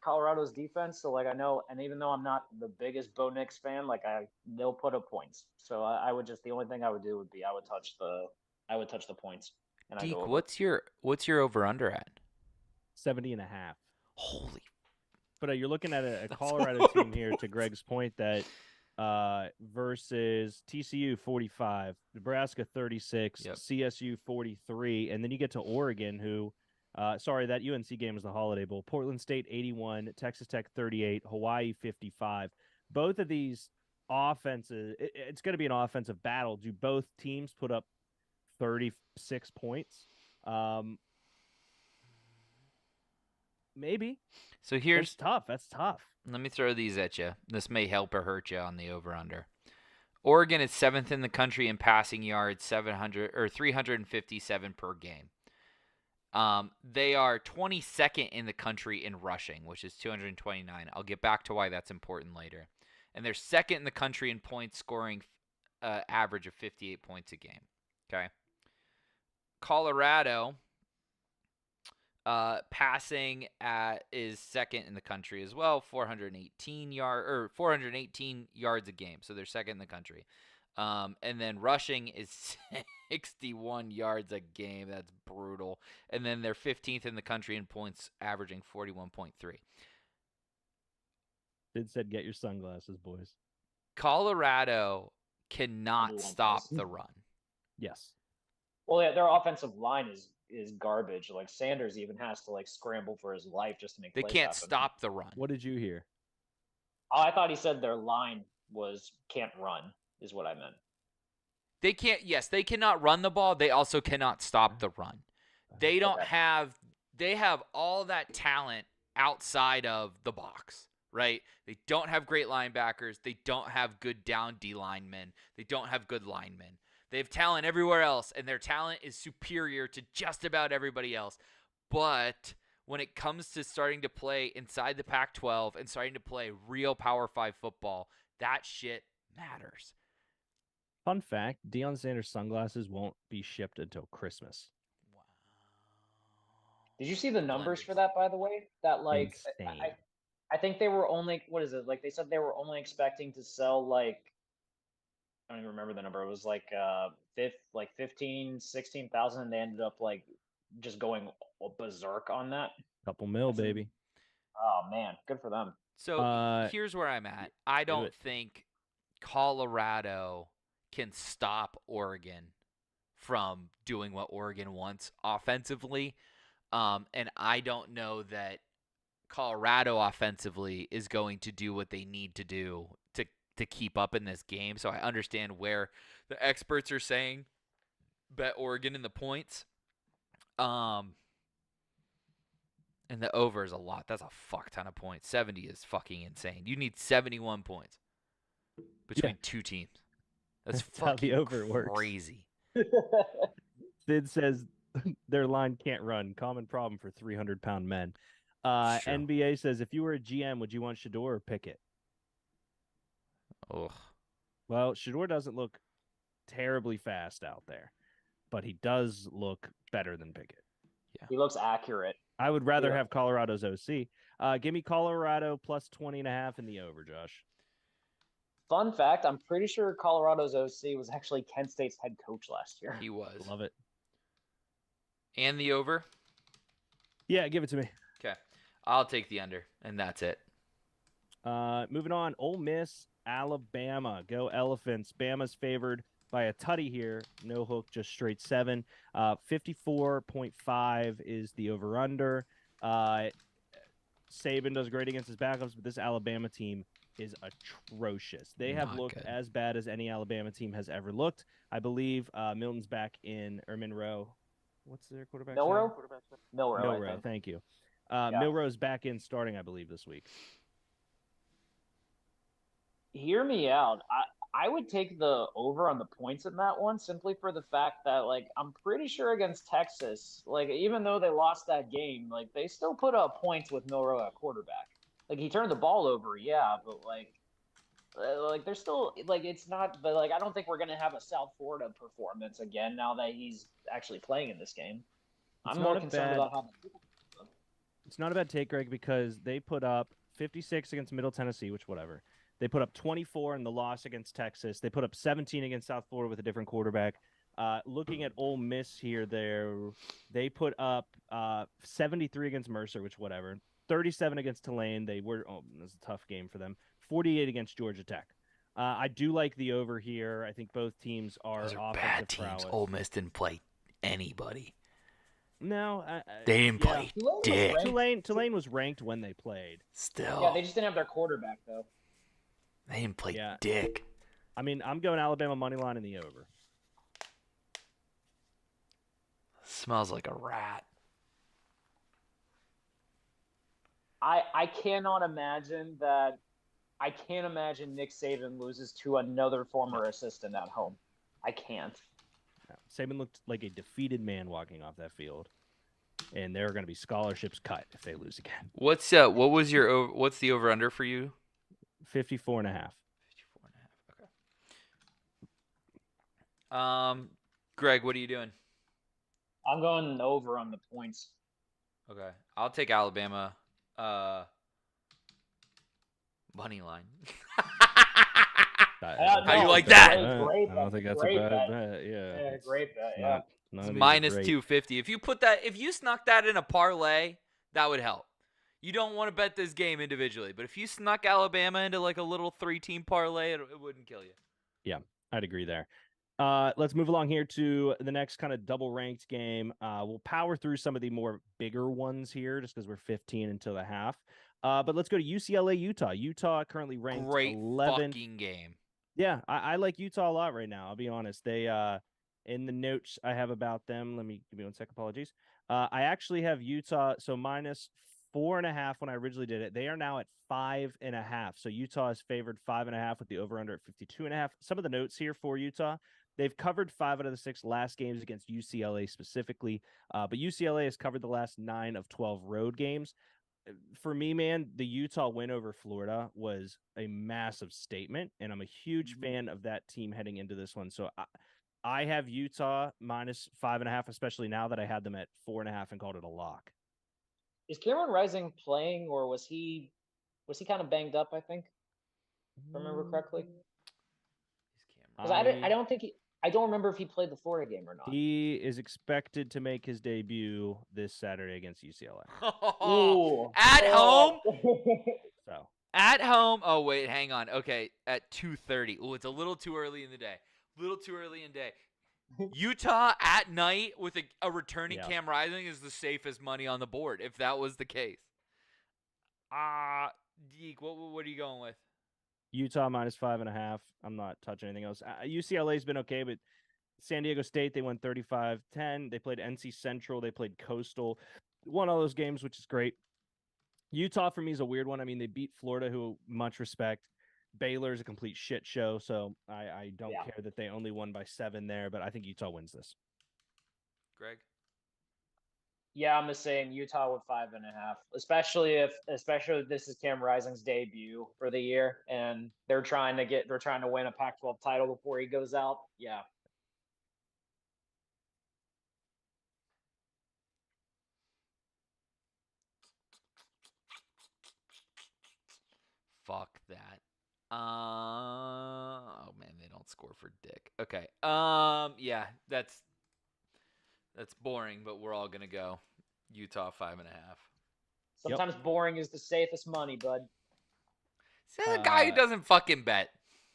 Colorado's defense. So like I know, and even though I'm not the biggest Bo Nix fan, like they'll put up points. So I would just, the only thing I would do would be I would touch the points. And I go Deke, over. what's your over under at? 70.5. Holy But you're looking at a That's Colorado team horrible. here, to Greg's point, that versus TCU 45, Nebraska 36, Yep. CSU 43, and then you get to Oregon, who, sorry, that UNC game was the Holiday Bowl. Portland State 81, Texas Tech 38, Hawaii 55. Both of these offenses. It's going to be an offensive battle. Do both teams put up 36 points? Maybe. So here's It's tough. That's tough. Let me throw these at you. This may help or hurt you on the over/under. Oregon is 7th in the country in passing yards, 357 per game. They are 22nd in the country in rushing, which is 229. I'll get back to why that's important later. And they're 2nd in the country in points scoring, average of 58 points a game. Okay. Colorado passing is 2nd in the country as well, 418 yards a game. So they're 2nd in the country. And then rushing is 61 yards a game. That's brutal. And then they're 15th in the country in points, averaging 41.3. Sid said, "Get your sunglasses, boys." Colorado cannot stop the run. Yes. Well, yeah, their offensive line is garbage. Like Sanders even has to like scramble for his life just to make. They plays can't happen. stop the run. What did you hear? Oh, I thought he said their line can't run. Is what I meant. They can't. Yes, they cannot run the ball. They also cannot stop the run. They don't have. They have all that talent outside of the box, right? They don't have great linebackers. They don't have good down D linemen. They don't have good linemen. They have talent everywhere else, and their talent is superior to just about everybody else. But when it comes to starting to play inside the Pac-12 and starting to play real Power 5 football, that shit matters. Fun fact, Deion Sanders' sunglasses won't be shipped until Christmas. Wow. Did you see the numbers for that, by the way? That like I think they were only, what is it? Like they said they were only expecting to sell like, I don't even remember the number. It was like 15, 16,000, and they ended up like just going berserk on that. Couple mil, baby. Oh man, good for them. So here's where I'm at. I don't think Colorado can stop Oregon from doing what Oregon wants offensively. And I don't know that Colorado offensively is going to do what they need to do to keep up in this game. So I understand where the experts are saying bet Oregon in the points. And the over is a lot. That's a fuck ton of points. 70 is fucking insane. You need 71 points between two teams. That's fucking how the over crazy. Sid says their line can't run. Common problem for 300-pound men. NBA says, if you were a GM, would you want Shedeur or Pickett? Ugh. Well, Shedeur doesn't look terribly fast out there, but he does look better than Pickett. Yeah. He looks accurate. I would rather have Colorado's OC. Give me Colorado plus 20.5 in the over, Josh. Fun fact, I'm pretty sure Colorado's OC was actually Kent State's head coach last year. He was. Love it. And the over? Yeah, give it to me. Okay. I'll take the under, and that's it. Moving on, Ole Miss, Alabama. Go Elephants. Bama's favored by a tutty here. No hook, just straight 7. 54.5 is the over-under. Saban does great against his backups, but this Alabama team is atrocious. They have looked as bad as any Alabama team has ever looked. I believe Milton's back in, or Monroe. What's their quarterback? Milroe, thank you. Milroe's back in starting, I believe, this week. Hear me out. I would take the over on the points in that one simply for the fact that, like, I'm pretty sure against Texas, like, even though they lost that game, like, they still put up points with Milroe at quarterback. Like, he turned the ball over, yeah, but, like, they're still, like, it's not, but, like, I don't think we're going to have a South Florida performance again now that he's actually playing in this game. I'm more concerned about how it's not a bad take, Greg, because they put up 56 against Middle Tennessee, which whatever. They put up 24 in the loss against Texas. They put up 17 against South Florida with a different quarterback. Looking at Ole Miss here, they put up 73 against Mercer, which whatever. 37 against Tulane. It was a tough game for them. 48 against Georgia Tech. I do like the over here. I think both teams are bad teams. Prowess. Ole Miss didn't play anybody. No, they didn't play dick. Tulane was ranked when they played. Still, yeah, they just didn't have their quarterback though. They didn't play Yeah. dick. I mean, I'm going Alabama money line in the over. Smells like a rat. I cannot imagine that. I can't imagine Nick Saban loses to another former assistant at home. I can't. No. Saban looked like a defeated man walking off that field, and there are going to be scholarships cut if they lose again. What's the over under for you? 54.5. 54.5. Okay. Greg, what are you doing? I'm going over on the points. Okay. I'll take Alabama money line. How you like that? Great I don't think that's great a bad bet. bet. Yeah, Great bet. Yeah. It's even minus great. 250. If you snuck that in a parlay, that would help. You don't want to bet this game individually, but if you snuck Alabama into like a little 3-team parlay, it wouldn't kill you. Yeah, I'd agree there. Let's move along here to the next kind of double ranked game. We'll power through some of the more bigger ones here just because we're 15 until the half. But let's go to UCLA, Utah. Utah currently ranked Great 11th. fucking game. Yeah, I like Utah a lot right now. I'll be honest. They in the notes I have about them. Let me give me 1 second. Apologies. I actually have Utah so minus 4.5 when I originally did it. They are now at 5.5. So Utah is favored 5.5 with the over under at 52.5. Some of the notes here for Utah. They've covered 5 out of the 6 last games against UCLA specifically, but UCLA has covered the last 9 of 12 road games. For me, man, the Utah win over Florida was a massive statement, and I'm a huge fan of that team heading into this one. So I have Utah minus 5.5, especially now that I had them at 4.5 and called it a lock. Is Cameron Rising playing, or was he kind of banged up? I think, if I remember correctly. Because I don't remember if he played the Florida game or not. He is expected to make his debut this Saturday against UCLA. Ooh. At home? So At home. Oh, wait, hang on. Okay, at 2:30. Oh, it's a little too early in the day. Utah at night with a returning Cam Rising is the safest money on the board, if that was the case. Deke, what are you going with? Utah minus 5.5. I'm not touching anything else. UCLA's been okay, but San Diego State, they won 35-10. They played NC Central. They played Coastal. Won all those games, which is great. Utah, for me, is a weird one. I mean, they beat Florida, who much respect. Baylor's a complete shit show, so I don't care that they only won by 7 there, but I think Utah wins this. Greg? Yeah, I'm the same. Utah with 5.5, especially if this is Cam Rising's debut for the year, and they're trying to win a Pac-12 title before he goes out. Yeah. Fuck that. Oh man, they don't score for dick. Okay. Yeah, that's boring, but we're all gonna go Utah 5.5. Sometimes boring is the safest money, bud. See, the guy who doesn't fucking bet.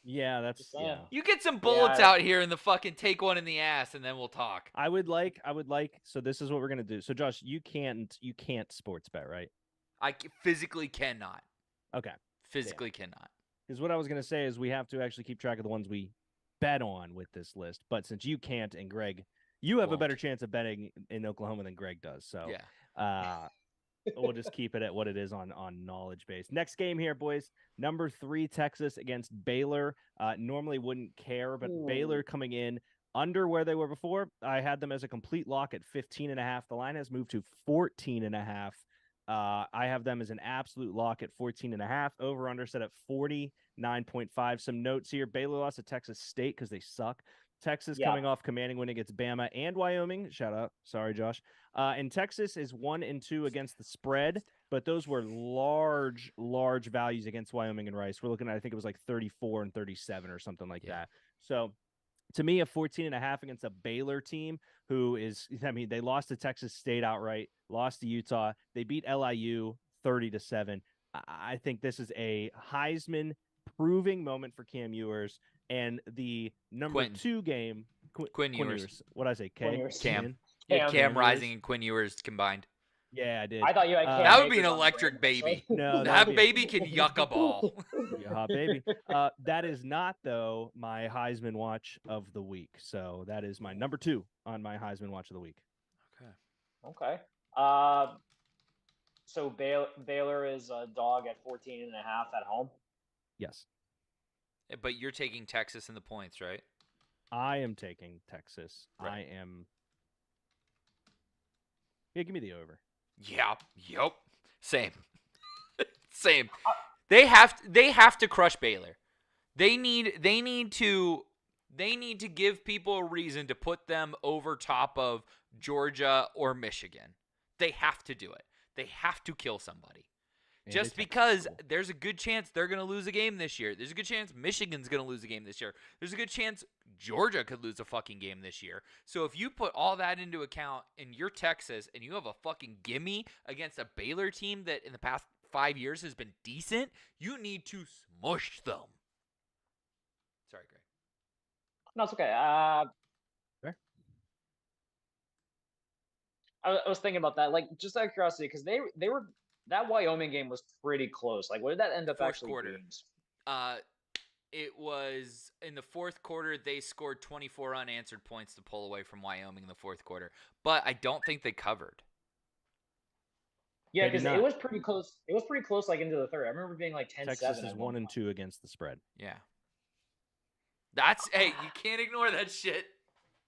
Yeah, that's You get some bullets out here and the fucking take one in the ass, and then we'll talk. I would like. So this is what we're gonna do. So Josh, you can't sports bet, right? I physically cannot. Okay. Physically cannot. Because what I was gonna say is we have to actually keep track of the ones we bet on with this list. But since you can't, and Greg, you have a better chance of betting in Oklahoma than Greg does. So we'll just keep it at what it is on knowledge base. Next game here, boys. Number 3 Texas against Baylor. Normally wouldn't care, but Baylor coming in under where they were before. I had them as a complete lock at 15.5. The line has moved to 14.5. I have them as an absolute lock at 14.5. Over under set at 49.5. Some notes here. Baylor lost to Texas State because they suck. Texas coming off commanding win against Bama and Wyoming. Shout out. Sorry, Josh. And Texas is 1-2 against the spread, but those were large values against Wyoming and Rice. We're looking at, I think it was like 34 and 37 or something like that. So to me, a 14.5 against a Baylor team who is, I mean, they lost to Texas State outright, lost to Utah. They beat LIU 30-7. I think this is a Heisman proving moment for Cam Ewers. And the number 2 game, Quinn Ewers. What did I say? Cam Rising and Quinn Ewers combined. Yeah, I did. I thought you had Cam That would be an Akers on the electric brain, actually. baby. No, That that'd be baby can yuck a ball. be a hot baby. That is not though my Heisman watch of the week. So that is my number 2 on my Heisman watch of the week. Okay. Okay. So Baylor is a dog at 14.5 at home. Yes, But you're taking Texas in the points, right? I am taking Texas. Right. I am. Yeah, give me the over. Yeah. Yep. Same. Same. They have to crush Baylor. They need to give people a reason to put them over top of Georgia or Michigan. They have to do it. They have to kill somebody. And Just it's because Texas. there's a good chance they're going to lose a game this year. There's a good chance Michigan's going to lose a game this year. There's a good chance Georgia could lose a fucking game this year. So if you put all that into account and you're Texas and you have a fucking gimme against a Baylor team that in the past 5 years has been decent, you need to smush them. Sorry, Greg. No, it's okay. Fair. I was thinking about that, like, just out of curiosity, because they were that Wyoming game was pretty close. Like, what did that end up Fourth actually quarter. being? It was in the fourth quarter. They scored 24 unanswered points to pull away from Wyoming in the fourth quarter, but I don't think they covered. Yeah, They did because it not. was pretty close. It was pretty close, like into the third. I remember being like 10-7. Texas is at one 1-2 against the spread. Yeah, hey, you can't ignore that shit.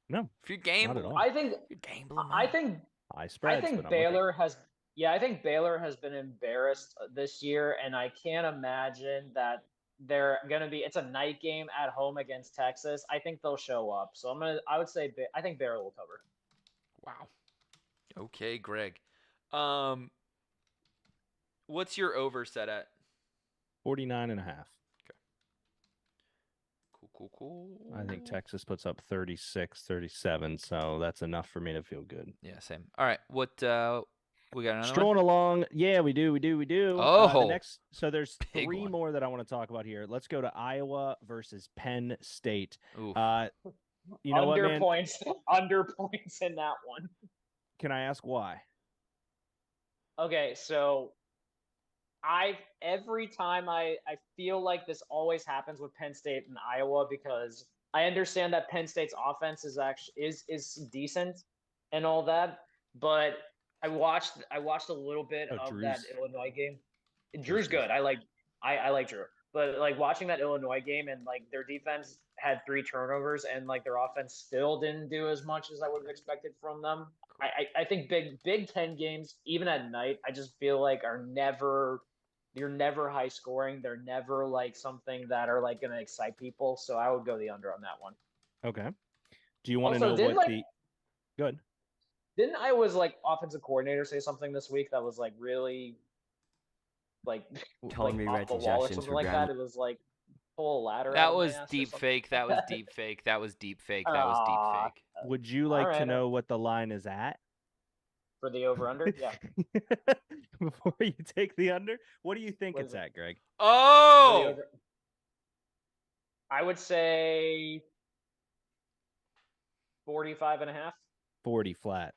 No, If you're gambling, all. I think you're gambling. I think high spreads. I think but I'm looking. Baylor has. Yeah, I think Baylor has been embarrassed this year, and I can't imagine that they're gonna be. It's a night game at home against Texas. I think they'll show up. So I would say. I think Baylor will cover. Wow. Okay, Greg. What's your over set at? 49.5. Cool. I think Texas puts up 36, 37, so that's enough for me to feel good. Yeah, same. All right, what we got another Strolling along. Yeah, we do. Oh, so there's big 3 one. more that I want to talk about here. Let's go to Iowa versus Penn State. Oof. You know what, Under man? points in that one. Can I ask why? Okay, so every time I feel like this always happens with Penn State and Iowa, because I understand that Penn State's offense is actually is decent and all that, but I watched a little bit of that Illinois game. Drew's good. I like Drew. But like watching that Illinois game, and like their defense had 3 turnovers and like their offense still didn't do as much as I would have expected from them. I think Big Ten games, even at night, I just feel like they're never high scoring. They're never like something that are like going to excite people. So I would go the under on that one. Okay. Do you want to Also, know what the good? Didn't Iowa's like offensive coordinator say something this week that was like really like Telling like me off Reggie the wall or Jackson's something for like grandma. that? It was like pull a ladder. out That of my was ass or deep something fake. like That was deep fake. That was deep fake. That was Aw. deep fake. Would you like to Alright. know what the line is at? For the over under, yeah. Before you take the under, what do you think What it's is it? at, Greg? For the Oh, over- I would say 45.5. 40 flat.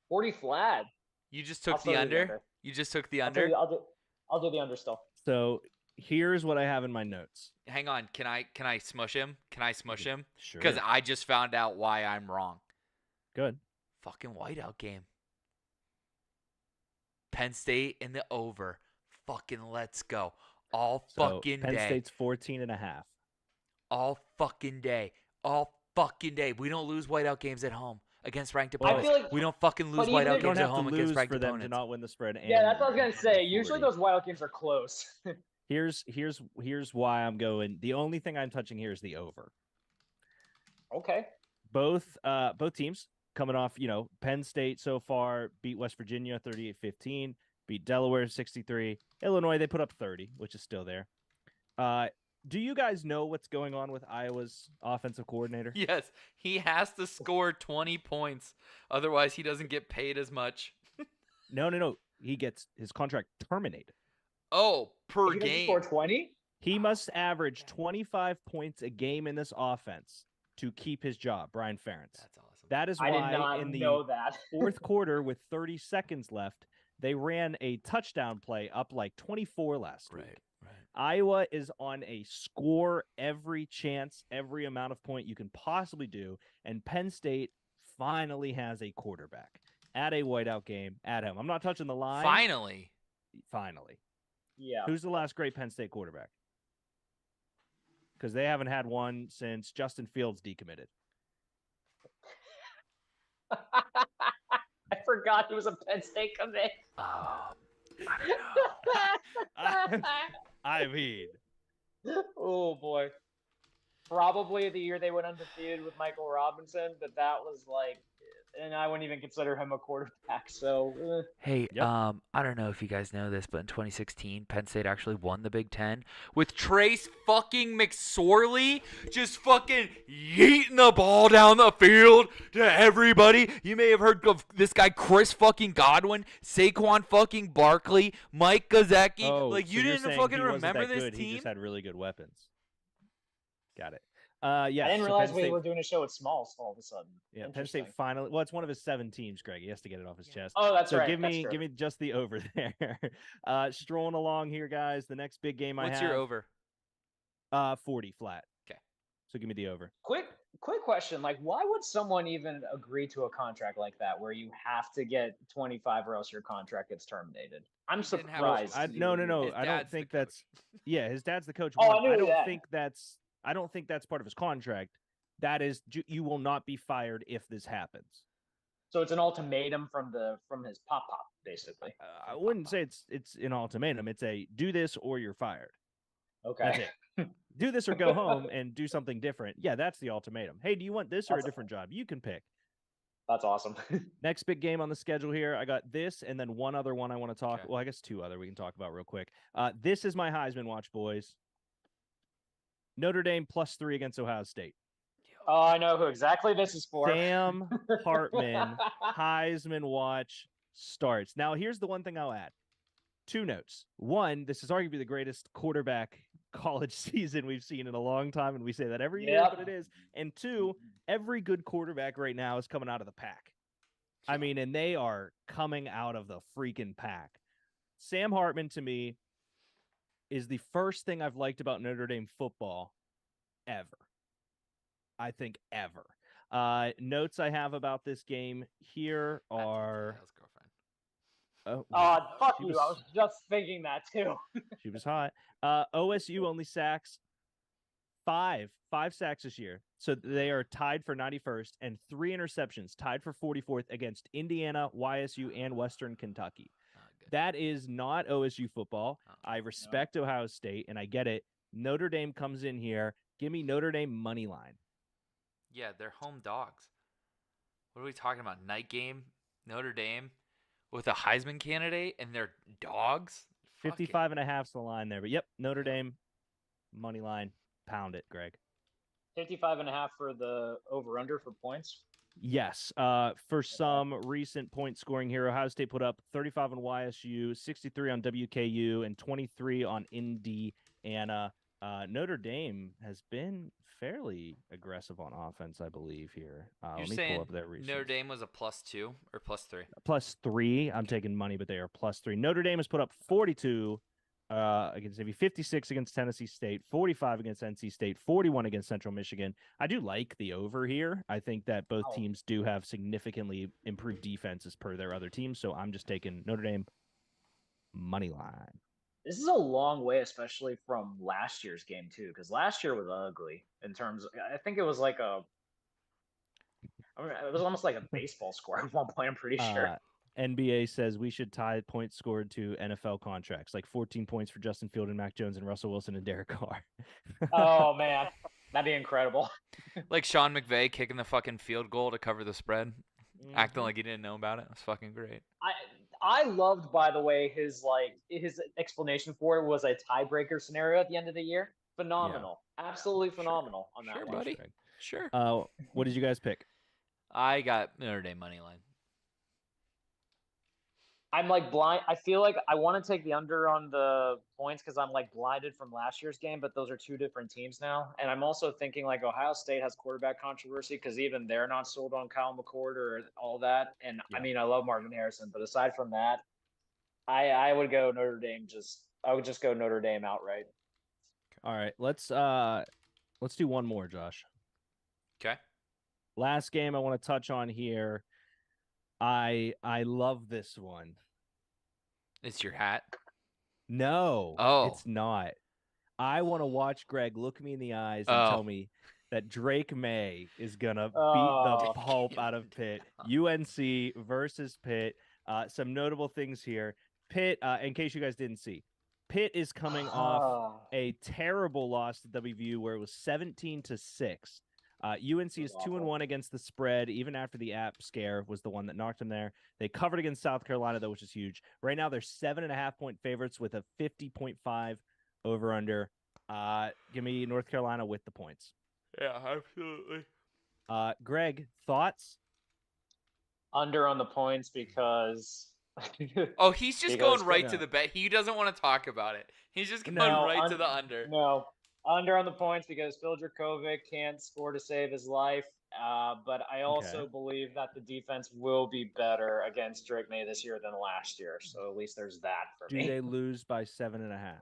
40 flat. you just I'll took still the do under. You just took the I'll under. do the under still. So here's what I have in my notes. Hang on. Can I smush him? Can I smush him? Sure. Because I just found out why I'm wrong. Good. Fucking whiteout game. Penn State in the over. Fucking let's go. All So fucking Penn day. State's 14.5. All fucking day. All fucking day. We don't lose whiteout games at home against ranked Well, opponents. feel like- we don't fucking lose but even whiteout if- You don't games at have to home against lose ranked for them opponents. to not win the spread. And Yeah, that's what I was gonna say. 40. Usually those wild games are close. Here's why I'm going. The only thing I'm touching here is the over. Okay. Both teams coming off, Penn State so far beat West Virginia 38-15, beat Delaware 63. Illinois, they put up 30, which is still there. Do you guys know what's going on with Iowa's offensive coordinator? Yes, he has to score 20 points. Otherwise, he doesn't get paid as much. No. He gets his contract terminated. Oh, per He doesn't game. score 20. He must average 25 points a game in this offense to keep his job, Brian Ferentz. That's awesome. That is I did why not in the know that. fourth quarter with 30 seconds left, they ran a touchdown play up like 24 last week. Right. Iowa is on a score every chance, every amount of point you can possibly do, and Penn State finally has a quarterback at a whiteout game at home. I'm not touching the line. Finally. Yeah. Who's the last great Penn State quarterback? Because they haven't had one since Justin Fields decommitted. I forgot he was a Penn State commit. Oh, I don't know. I mean, Oh boy. Probably the year they went undefeated with Michael Robinson, but that was like, and I wouldn't even consider him a quarterback. So Hey, Yep. I don't know if you guys know this, but in 2016, Penn State actually won the Big Ten with Trace fucking McSorley just fucking yeeting the ball down the field to everybody. You may have heard of this guy Chris fucking Godwin, Saquon fucking Barkley, Mike Gazecki. Like so you you're didn't saying fucking he wasn't remember that this good. team? He just had really good weapons. Got it. Yeah. I didn't so realize Penn we State, were doing a show with Smalls all of a sudden. yeah, Penn State finally. Well, it's one of his 7 teams, Greg. He has to get it off his chest. Oh, that's so right. give That's me true. just the over there. Strolling along here, guys. The next big game What's I have. your over? 40 flat. Okay. So give me the over. Quick question. Like, why would someone even agree to a contract like that where you have to get 25 or else your contract gets terminated? I'm He didn't have surprised. a choice. No. His I don't dad's the think coach. that's. Yeah, his dad's the coach. Oh, One, I knew that. I don't think that's part of his contract. That is, you will not be fired if this happens. So it's an ultimatum from his pop, basically. I wouldn't say it's an ultimatum. It's a do this or you're fired. Okay. That's it. Do this or go home and do something different. Yeah, that's the ultimatum. Hey, do you want this or a different job? You can pick. That's awesome. Next big game on the schedule here. I got this and then one other one I want to talk. Okay. Well, I guess 2 other we can talk about real quick. This is my Heisman watch, boys. Notre Dame +3 against Ohio State. Oh, I know who exactly this is for. Sam Hartman, Heisman watch starts. Now, here's the one thing I'll add. 2 notes. One, this is arguably the greatest quarterback college season we've seen in a long time, and we say that every year, but it is. And 2, every good quarterback right now is coming out of the pack. I mean, and they are coming out of the freaking pack. Sam Hartman, to me, is the first thing I've liked about Notre Dame football ever. I think ever. Notes I have about this game here are. girlfriend. Oh, Fuck she you. was- I was just thinking that too. She was hot. OSU only sacks 5 sacks this year. So they are tied for 91st and 3 interceptions, tied for 44th against Indiana, YSU, and Western Kentucky. That is not OSU football. I respect Ohio State, and I get it. Notre Dame comes in here. Give me Notre Dame money line. Yeah, they're home dogs. What are we talking about? Night game, Notre Dame with a Heisman candidate and they're dogs? 55.5 is the line there. But yep, Notre Dame money line. Pound it, Greg. 55.5 for the over-under for points. Yes. For some recent point scoring here, Ohio State put up 35 on YSU, 63 on WKU, and 23 on Indiana. Notre Dame has been fairly aggressive on offense, I believe, here. You're Let me saying pull up their recent. Notre Dame was a +2 or +3? +3. I'm taking money, but they are +3. Notre Dame has put up 42 against Navy, 56 against Tennessee State, 45 against NC State, 41 against Central Michigan. I do like the over here. I think that both teams do have significantly improved defenses per their other teams, so I'm just taking Notre Dame money line. This is a long way, especially from last year's game too, because last year was ugly in terms of, I think it was like it was almost like a baseball score at one point, I'm pretty sure. NBA says we should tie points scored to NFL contracts, like 14 points for Justin Field and Mac Jones and Russell Wilson and Derek Carr. Oh man, that'd be incredible. Like Sean McVay kicking the fucking field goal to cover the spread, acting like he didn't know about it. That's fucking great. I loved, by the way, his explanation for it was a tiebreaker scenario at the end of the year. Phenomenal, absolutely phenomenal on that one. Buddy. Sure. What did you guys pick? I got Notre Dame money line. I'm like blind. I feel like I want to take the under on the points because I'm like blinded from last year's game, but those are two different teams now. And I'm also thinking like Ohio State has quarterback controversy because even they're not sold on Kyle McCord or all that. And I Yeah. mean, I love Marvin Harrison, but aside from that, I would go Notre Dame. I would just go Notre Dame outright. All right, let's do one more, Josh. Okay. Last game I want to touch on here. I love this one. It's your hat. No, Oh. it's not. I want to watch Greg look me in the eyes and tell me that Drake May is gonna beat the pulp out of Pitt. UNC versus Pitt. Some notable things here. Pitt, in case you guys didn't see, Pitt is coming off a terrible loss to WVU where it was 17-6. UNC is 2-1 against the spread, even after the app scare was the one that knocked them there. They covered against South Carolina, though, which is huge. Right now, they're 7.5-point favorites with a 50.5 over/under. Give me North Carolina with the points. Yeah, absolutely. Greg, thoughts? Under on the points because. Oh, he's just going right to the bet. He doesn't want to talk about it. He's just going right to the under. No, under on the points because Phil Dracovic can't score to save his life. But I also believe that the defense will be better against Drake May this year than last year. So at least there's that for me. Do they lose by 7.5?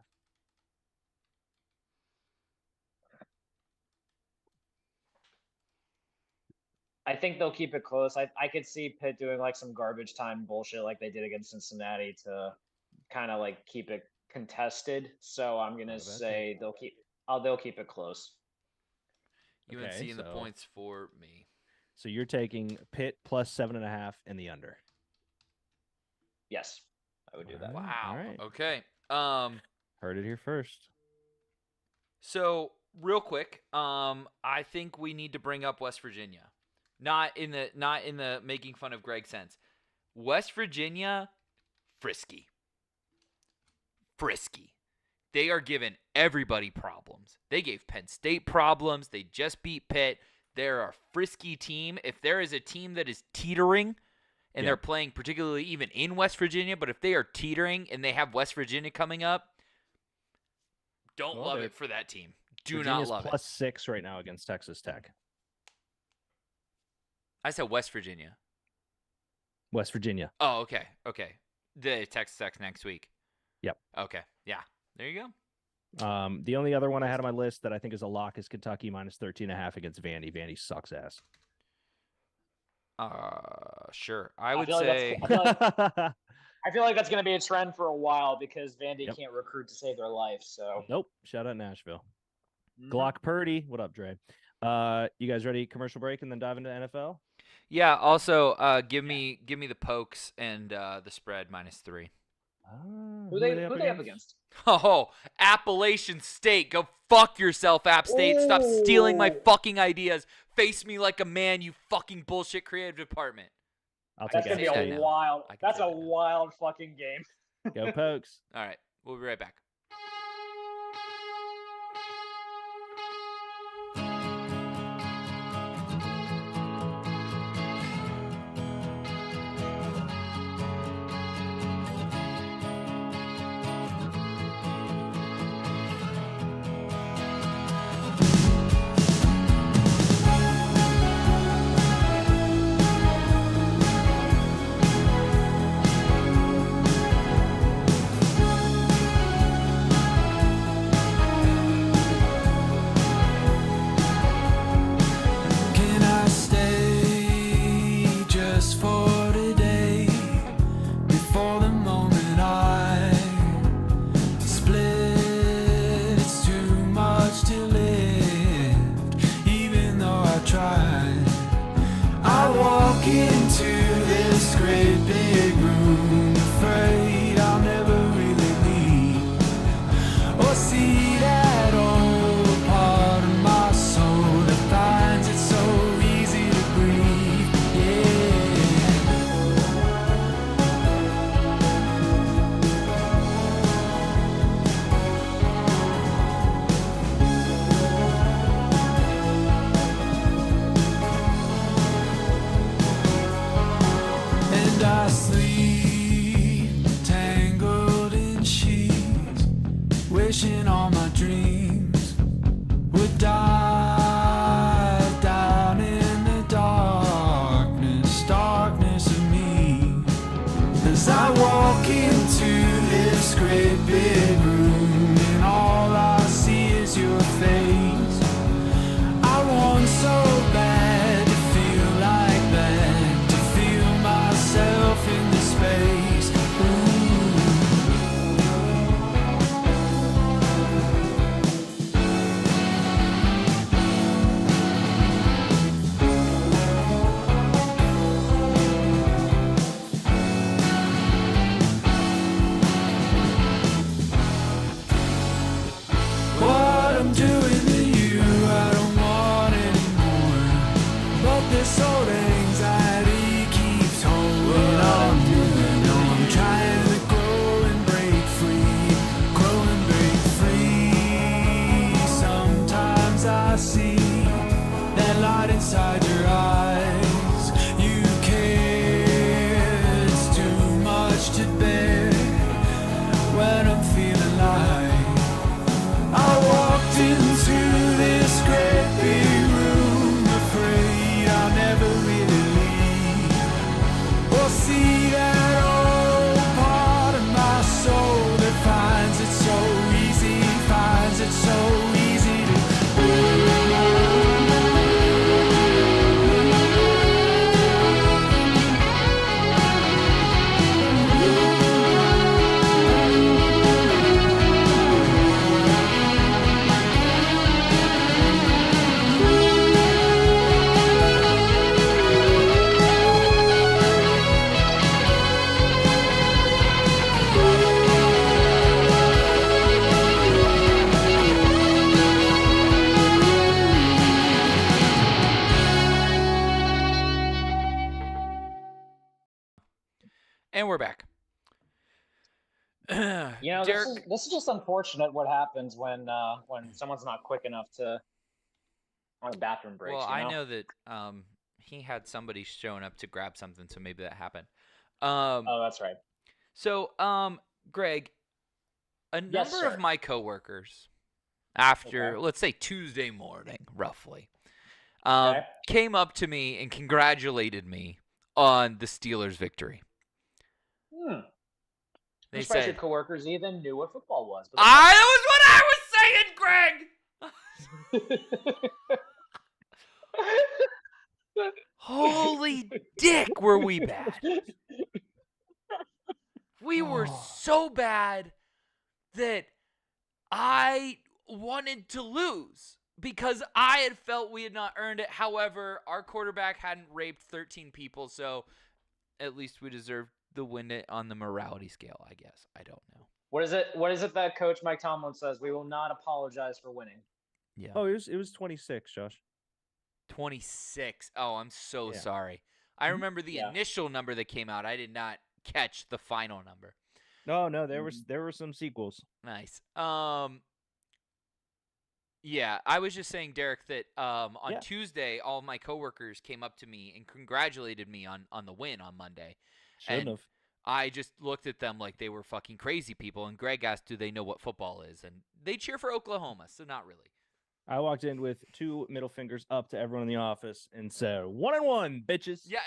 I think they'll keep it close. I could see Pitt doing like some garbage time bullshit like they did against Cincinnati to kind of like keep it contested. So I'm gonna say they'll keep it close. UNC in the points for me. So you're taking Pitt plus 7.5 in the under. Yes, I would do that. Wow. All right. Okay. Heard it here first. So real quick, I think we need to bring up West Virginia. Not in the making fun of Greg sense. West Virginia, frisky. They are giving everybody problems. They gave Penn State problems. They just beat Pitt. They're a frisky team. If there is a team that is teetering, and they're playing particularly even in West Virginia, but if they are teetering and they have West Virginia coming up, don't love it for that team. Virginia's not love plus 6 right now against Texas Tech. I said West Virginia. West Virginia. Oh, okay. The Texas Tech next week. Yep. Okay. Yeah. There you go. The only other one I had on my list that I think is a lock is Kentucky minus 13.5 against Vandy. Vandy sucks ass. Sure. I would say. I feel like that's going to be a trend for a while because Vandy can't recruit to save their life. So nope. Shout out Nashville. Glock Purdy. What up, Dre? You guys ready? Commercial break and then dive into NFL. Yeah. Also, give me the Pokes and the spread -3. Who they up against? Oh, Appalachian State. Go fuck yourself, App State. Stop stealing my fucking ideas. Face me like a man, you fucking bullshit creative department. That's gonna be a wild. That's a wild fucking game. Go Pokes. All right, we'll be right back. And I sleep I walk into this great big room and all I see is your face. I want so bad to feel like that, to feel myself in this space. What I'm doing to you, I don't want anymore. But this old anxiety keeps holding on to me. No, I'm trying to grow and break free, grow and break free. Sometimes I see that light inside your eyes. You care, it's too much to bear when I'm feeling like I walked into this great big room, afraid I'll never really leave, or see that old part of my soul that finds it so easy, finds it so easy And we're back. You know, Derek, this is just unfortunate what happens when someone's not quick enough to on the bathroom breaks. well, you I know that he had somebody showing up to grab something, so maybe that happened. Oh, that's right. So, Greg, a Yes, number of sir. my coworkers, after Okay. let's say Tuesday morning, roughly, Okay. came up to me and congratulated me on the Steelers' victory. Hmm. They I'm surprised said, your coworkers even knew what football was. But That was what I was saying, Greg! Holy dick, were we bad. We were so bad that I wanted to lose because I had felt we had not earned it. However, our quarterback hadn't raped 13 people, so at least we deserved the win it on the morality scale, I guess. I don't know. What is it? What is it that Coach Mike Tomlin says? We will not apologize for winning. Yeah. Oh, it was 26, Josh. 26. Oh, I'm so Yeah. sorry. I remember the Yeah. initial number that came out. I did not catch the final number. No, there were some sequels. Nice. Yeah, I was just saying, Derek, that on Yeah. Tuesday, all my coworkers came up to me and congratulated me on the win on Monday. Shouldn't And have. I just looked at them like they were fucking crazy people. And Greg asked, do they know what football is? And they cheer for Oklahoma, so not really. I walked in with 2 middle fingers up to everyone in the office and said, 1-1, bitches. Yeah.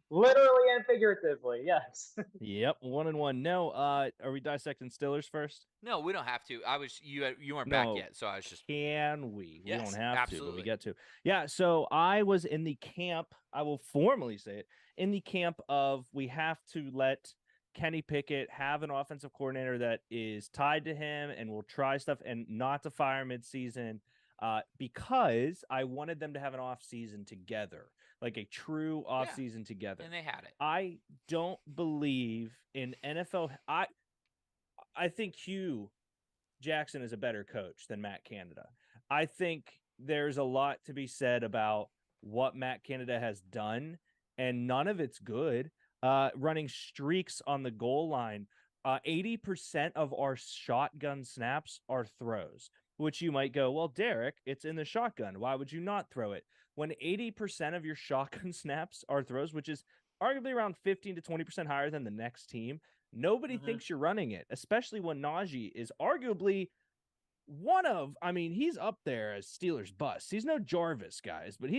Literally and figuratively, yes. Yep, 1-1. No, are we dissecting Steelers first? No, we don't have to. You weren't back No. yet, so I was just Can we? We Yes, don't have to, absolutely. but we get to. Yeah, so I was in the camp, I will formally say it, in the camp of we have to let Kenny Pickett have an offensive coordinator that is tied to him and will try stuff and not to fire midseason because I wanted them to have an off season together, like a true off season together. and they had it. I don't believe in NFL. I think Hugh Jackson is a better coach than Matt Canada. I think there's a lot to be said about what Matt Canada has done, and none of it's good. Running streaks on the goal line. 80% of our shotgun snaps are throws, which you might go, well, Derek, it's in the shotgun. Why would you not throw it? When 80% of your shotgun snaps are throws, which is arguably around 15 to 20% higher than the next team, nobody thinks you're running it, especially when Najee is arguably he's up there as Steelers bust. He's no Jarvis, guys, but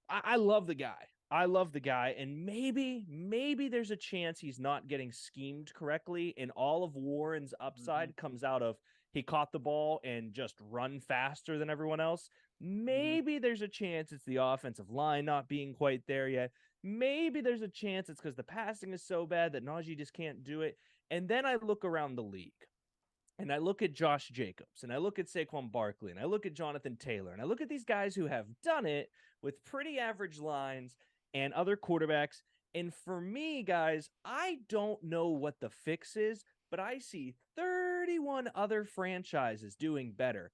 I love the guy. I love the guy, and maybe there's a chance he's not getting schemed correctly, and all of Warren's upside comes out of he caught the ball and just run faster than everyone else. Maybe there's a chance it's the offensive line not being quite there yet. Maybe there's a chance it's because the passing is so bad that Najee just can't do it. And then I look around the league. And I look at Josh Jacobs, and I look at Saquon Barkley, and I look at Jonathan Taylor, and I look at these guys who have done it with pretty average lines and other quarterbacks. And for me, guys, I don't know what the fix is, but I see 31 other franchises doing better.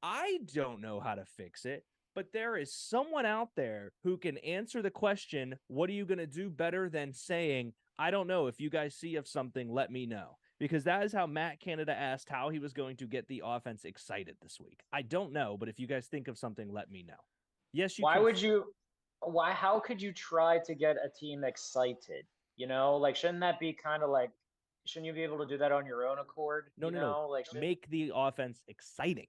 I don't know how to fix it, but there is someone out there who can answer the question, what are you going to do better than saying, I don't know. If you guys see of something, let me know. Because that is how Matt Canada asked how he was going to get the offense excited this week. I don't know, but if you guys think of something, let me know. Yes, you Why can. would you? How could you try to get a team excited? Like, shouldn't that be kind of like, shouldn't you be able to do that on your own accord? No. Like, Make the offense exciting.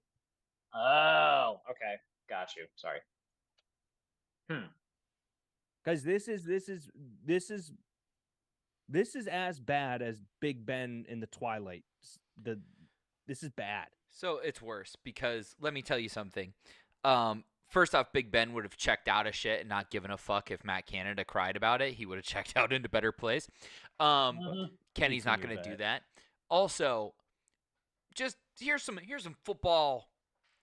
Oh, okay. Got you. Sorry. Guys, this is as bad as Big Ben in the Twilight. This is bad. So it's worse because let me tell you something. First off, Big Ben would have checked out of shit and not given a fuck if Matt Canada cried about it. He would have checked out into better place. Kenny's not going to do that. Also, just here's some football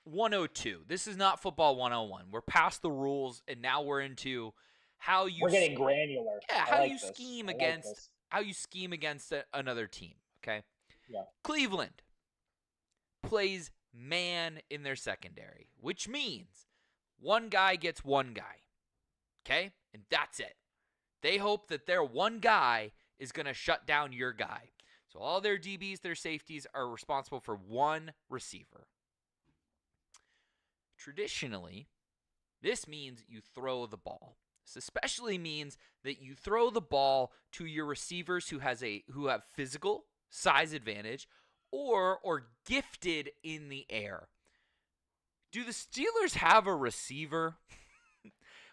102. This is not football 101. We're past the rules and now we're into how you We're getting granular. Yeah, how you scheme against another team, okay? Yeah. Cleveland plays man in their secondary, which means one guy gets one guy, okay? And that's it. They hope that their one guy is going to shut down your guy. So all their DBs, their safeties are responsible for one receiver. Traditionally, this means you throw the ball. This especially means that you throw the ball to your receivers who have physical size advantage or gifted in the air. Do the Steelers have a receiver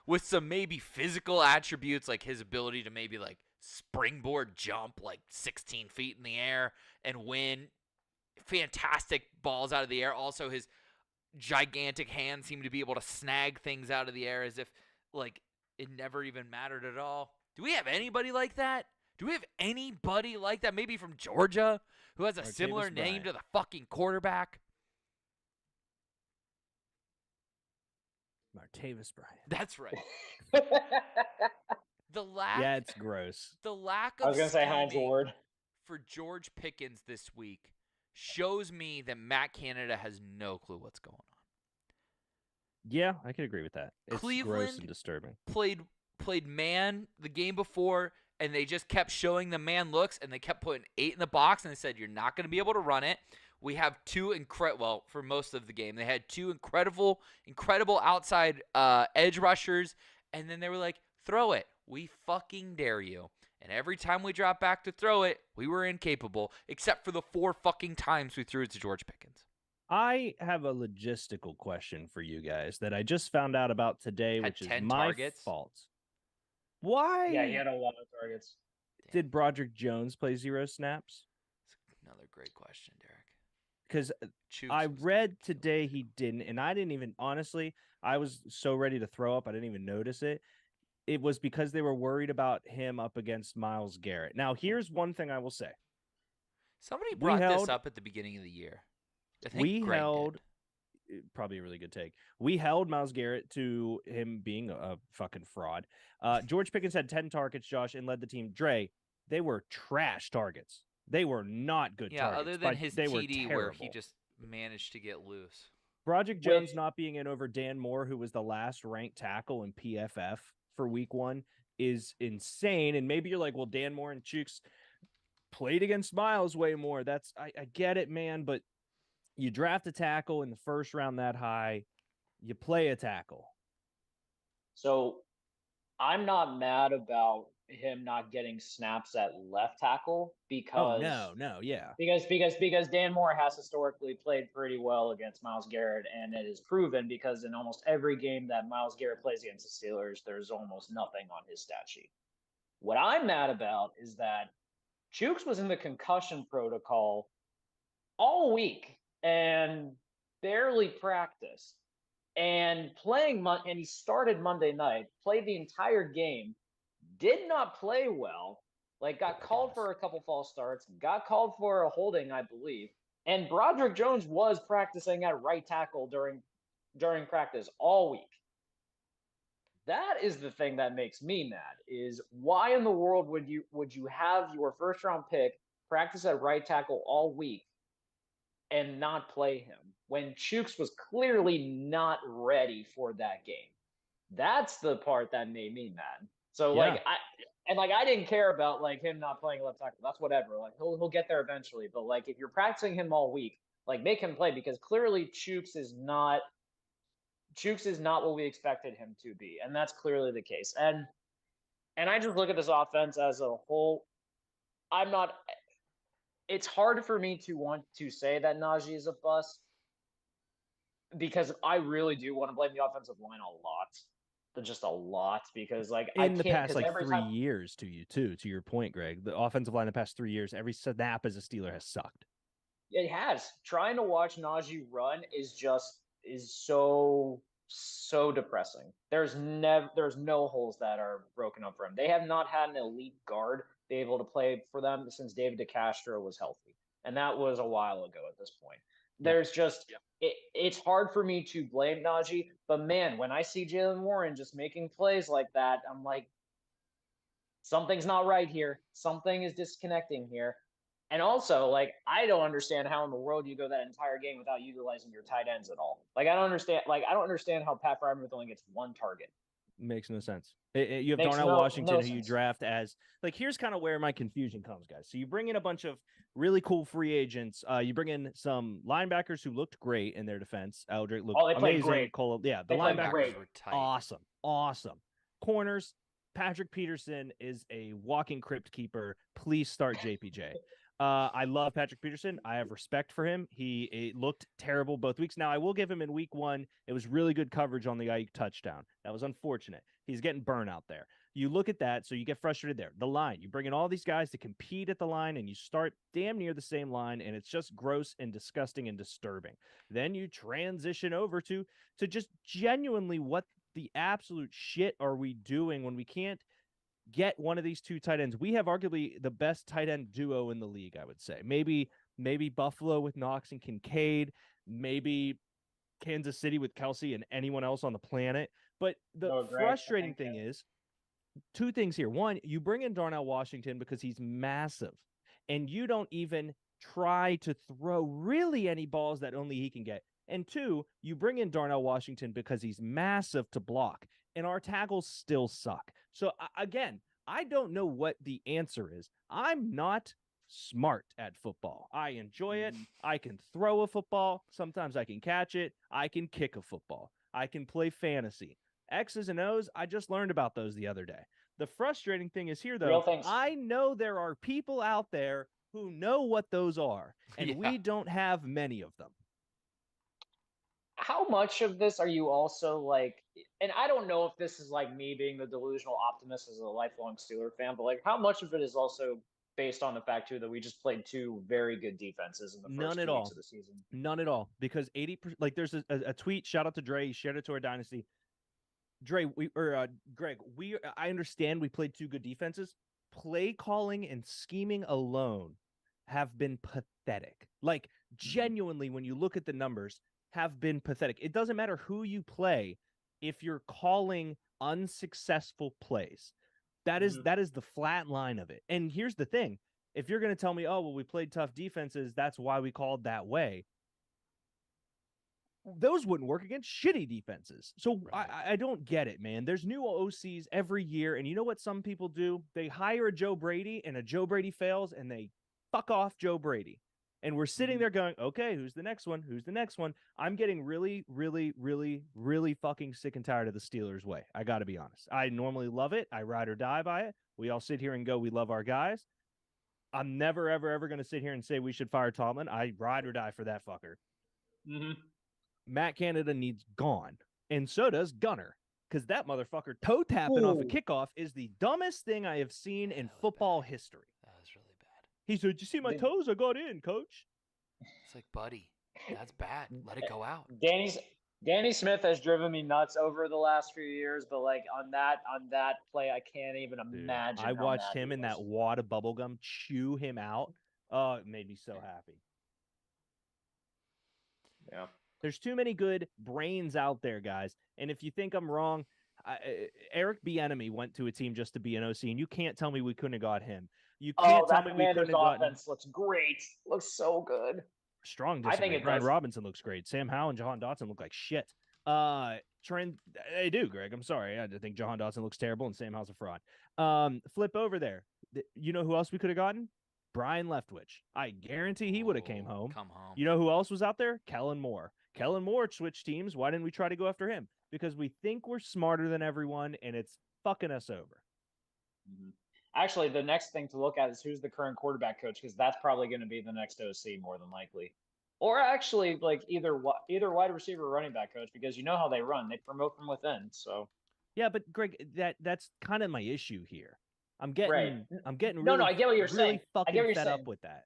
with some maybe physical attributes like his ability to maybe like springboard jump like 16 feet in the air and win fantastic balls out of the air? Also, his gigantic hands seem to be able to snag things out of the air as if like it never even mattered at all. Do we have anybody like that? Do we have anybody like that? Maybe from Georgia who has a similar name to the fucking quarterback? Martavis Bryant. That's right. Yeah, it's gross. The lack of I was going to say Hines Ward for George Pickens this week shows me that Matt Canada has no clue what's going on. Yeah, I can agree with that. It's Cleveland gross and disturbing. Played man the game before, and they just kept showing the man looks, and they kept putting 8 in the box, and they said, you're not going to be able to run it. We have for most of the game, they had 2 incredible outside edge rushers, and then they were like, throw it. We fucking dare you. And every time we dropped back to throw it, we were incapable, except for the 4 fucking times we threw it to George Pickens. I have a logistical question for you guys that I just found out about today, which is my fault. Why? Yeah, he had a lot of targets. Did Broderick Jones play 0 snaps? That's another great question, Derek. Because I read today he didn't, and I didn't even, honestly, I was so ready to throw up, I didn't even notice it. It was because they were worried about him up against Myles Garrett. Now, here's one thing I will say. Somebody brought this up at the beginning of the year. I think Greg did. Probably a really good take. We held Myles Garrett to him being a fucking fraud. George Pickens had 10 targets, Josh, and led the team. Dre, they were trash targets. They were not good targets. Yeah, other than his they TD were where he just managed to get loose. Broderick Jones not being in over Dan Moore, who was the last ranked tackle in PFF for week 1, is insane. And maybe you're like, well, Dan Moore and Chooks played against Myles way more. I get it, man, but you draft a tackle in the first round that high, you play a tackle. So I'm not mad about him not getting snaps at left tackle Oh because no, yeah. because Dan Moore has historically played pretty well against Myles Garrett, and it is proven because in almost every game that Myles Garrett plays against the Steelers, there's almost nothing on his stat sheet. What I'm mad about is that Chooks was in the concussion protocol all week and barely practiced. And and he started Monday night, played the entire game, did not play well, like got called for a couple false starts, got called for a holding, I believe. And Broderick Jones was practicing at right tackle during practice all week. That is the thing that makes me mad, is why in the world would you have your first round pick practice at right tackle all week and not play him when Chooks was clearly not ready for that game? That's the part that made me mad. So Yeah. I didn't care about like him not playing left tackle. That's whatever. Like he'll get there eventually. But like if you're practicing him all week, like make him play, because clearly Chooks is not what we expected him to be, and that's clearly the case. And I just look at this offense as a whole. I'm not. It's hard for me to want to say that Najee is a bust because I really do want to blame the offensive line a lot, just a lot, because like I In the can't, past because like every 3 time. years to your point, Greg, the offensive line the past 3 years, every snap as a Steeler has sucked. It has. Trying to watch Najee run is so depressing. There's no holes that are broken up for him. They have not had an elite guard be able to play for them since David DeCastro was healthy, and that was a while ago at this point. There's just it's hard for me to blame Najee, but man, when I see Jalen Warren just making plays like that, I'm like, something's not right here. Something is disconnecting here. And also, like, I don't understand how in the world you go that entire game without utilizing your tight ends at all. Like, I don't understand. Like, I don't understand how Pat Fryermuth only gets one target. Makes no sense. You have Makes Darnell Washington, no who you sense. draft as like. Here's kind of where my confusion comes, guys. So you bring in a bunch of really cool free agents. You bring in some linebackers who looked great in their defense. Eldrick looked They played amazing. great. Cole, yeah, the They played linebackers great. were tight. awesome. Corners. Patrick Peterson is a walking crypt keeper. Please start JPJ. I love Patrick Peterson. I have respect for him. He looked terrible both weeks. Now, I will give him in week 1. It was really good coverage on the Ayuk touchdown. That was unfortunate. He's getting burnt out there. You look at that, so you get frustrated there. The line, you bring in all these guys to compete at the line, and you start damn near the same line, and it's just gross and disgusting and disturbing. Then you transition over to just genuinely what the absolute shit are we doing when we can't get one of these two tight ends? We have arguably the best tight end duo in the league, I would say. Maybe Buffalo with Knox and Kincaid, maybe Kansas City with Kelsey and anyone else on the planet. But the frustrating thing is, two things here. One, you bring in Darnell Washington because he's massive, and you don't even try to throw really any balls that only he can get. And two, you bring in Darnell Washington because he's massive to block, and our tackles still suck. So again, I don't know what the answer is. I'm not smart at football. I enjoy it. I can throw a football. Sometimes I can catch it. I can kick a football. I can play fantasy. X's and O's, I just learned about those the other day. The frustrating thing is here, though, I know there are people out there who know what those are, and we don't have many of them. How much of this are you also like, and I don't know if this is like me being the delusional optimist as a lifelong Steeler fan, but like how much of it is also based on the fact too that we just played two very good defenses in the first 2 weeks of the season? None at all, because 80%, like there's a tweet, shout out to Dre, he shared it to our dynasty. Dre, Greg, I understand we played two good defenses. Play calling and scheming alone have been pathetic. Like genuinely, when you look at the numbers, have been pathetic. It doesn't matter who you play if you're calling unsuccessful plays. That is the flat line of it. And here's the thing. If you're going to tell me, oh, well, we played tough defenses, that's why we called that way. Those wouldn't work against shitty defenses. So I don't get it, man. There's new OCs every year. And you know what some people do? They hire a Joe Brady and a Joe Brady fails and they fuck off Joe Brady. And we're sitting there going, okay, who's the next one? Who's the next one? I'm getting really, really, really, really fucking sick and tired of the Steelers' way. I got to be honest. I normally love it. I ride or die by it. We all sit here and go, we love our guys. I'm never, ever, ever going to sit here and say we should fire Tomlin. I ride or die for that fucker. Mm-hmm. Matt Canada needs gone. And so does Gunner. Because that motherfucker toe tapping off a kickoff is the dumbest thing I have seen in football history. That was really bad. He said, "Did you see my toes? I got in, coach." It's like, buddy, that's bad. Let it go out. Danny Smith has driven me nuts over the last few years, but like on that play, I can't even imagine. I watched him in that wad of bubblegum chew him out. Oh, it made me so happy. Yeah. There's too many good brains out there, guys. And if you think I'm wrong, Eric Bieniemy went to a team just to be an OC, and you can't tell me we couldn't have got him. You can't tell me we couldn't have gotten. Offense looks great. Looks so good. Strong discipline. I think Brian Robinson looks great. Sam Howell and Jahan Dotson look like shit. They do, Greg. I'm sorry. I think Jahan Dotson looks terrible, and Sam Howell's a fraud. Flip over there. You know who else we could have gotten? Brian Leftwich. I guarantee he would have came home. Come home. You know who else was out there? Kellen Moore. Kellen Moore switched teams. Why didn't we try to go after him? Because we think we're smarter than everyone, and it's fucking us over. Mm-hmm. Actually, the next thing to look at is who's the current quarterback coach, because that's probably going to be the next OC more than likely. Or actually, like either wide receiver or running back coach, because you know how they run. They promote from within. So yeah, but Greg, that's kind of my issue here. I'm getting really, no, I get what you're saying. Fucking I get what you're fed saying. up with that.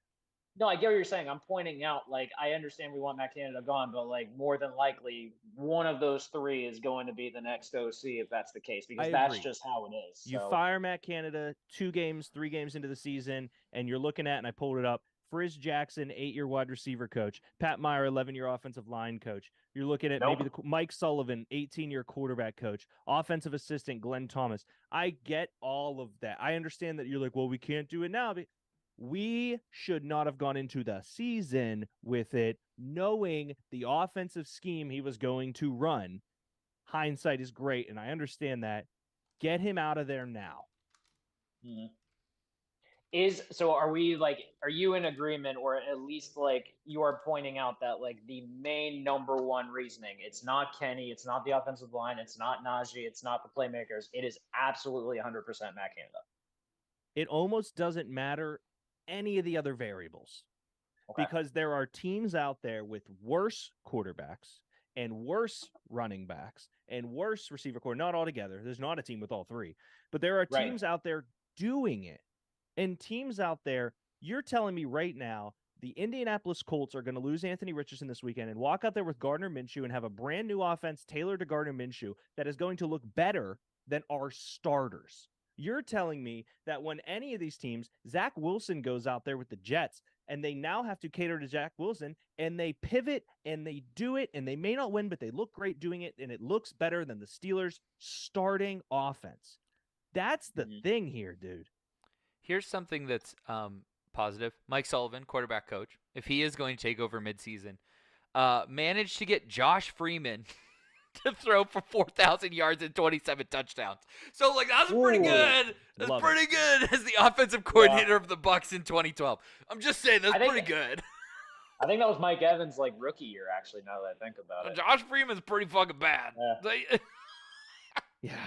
No, I get what you're saying. I'm pointing out, like, I understand we want Matt Canada gone, but like more than likely, one of those three is going to be the next OC if that's the case, because that's just how it is. You fire Matt Canada 3 games into the season, and you're looking at, and I pulled it up, Frizz Jackson, 8-year wide receiver coach, Pat Meyer, 11-year offensive line coach. You're looking at maybe Mike Sullivan, 18-year quarterback coach, offensive assistant Glenn Thomas. I get all of that. I understand that you're like, well, we can't do it now, but we should not have gone into the season with it knowing the offensive scheme he was going to run. Hindsight is great, and I understand that. Get him out of there now. Mm-hmm. Are you in agreement, or at least like you are pointing out that like the main number one reasoning, it's not Kenny, it's not the offensive line, it's not Najee, it's not the playmakers, it is absolutely 100% Matt Canada. It almost doesn't matter any of the other variables, because there are teams out there with worse quarterbacks and worse running backs and worse receiver core. Not all together. There's not a team with all three, but there are teams out there doing it. And teams out there, you're telling me right now, the Indianapolis Colts are going to lose Anthony Richardson this weekend and walk out there with Gardner Minshew and have a brand new offense tailored to Gardner Minshew that is going to look better than our starters. You're telling me that when any of these teams, Zach Wilson goes out there with the Jets, and they now have to cater to Zach Wilson, and they pivot, and they do it, and they may not win, but they look great doing it, and it looks better than the Steelers' starting offense. That's the thing here, dude. Here's something that's positive. Mike Sullivan, quarterback coach, if he is going to take over midseason, managed to get Josh Freeman to throw for 4,000 yards and 27 touchdowns. So, like, that's pretty good. That's pretty good as the offensive coordinator of the Bucs in 2012. I'm just saying, that's pretty good. I think that was Mike Evans' like rookie year, actually, now that I think about it. Josh Freeman's pretty fucking bad. Yeah.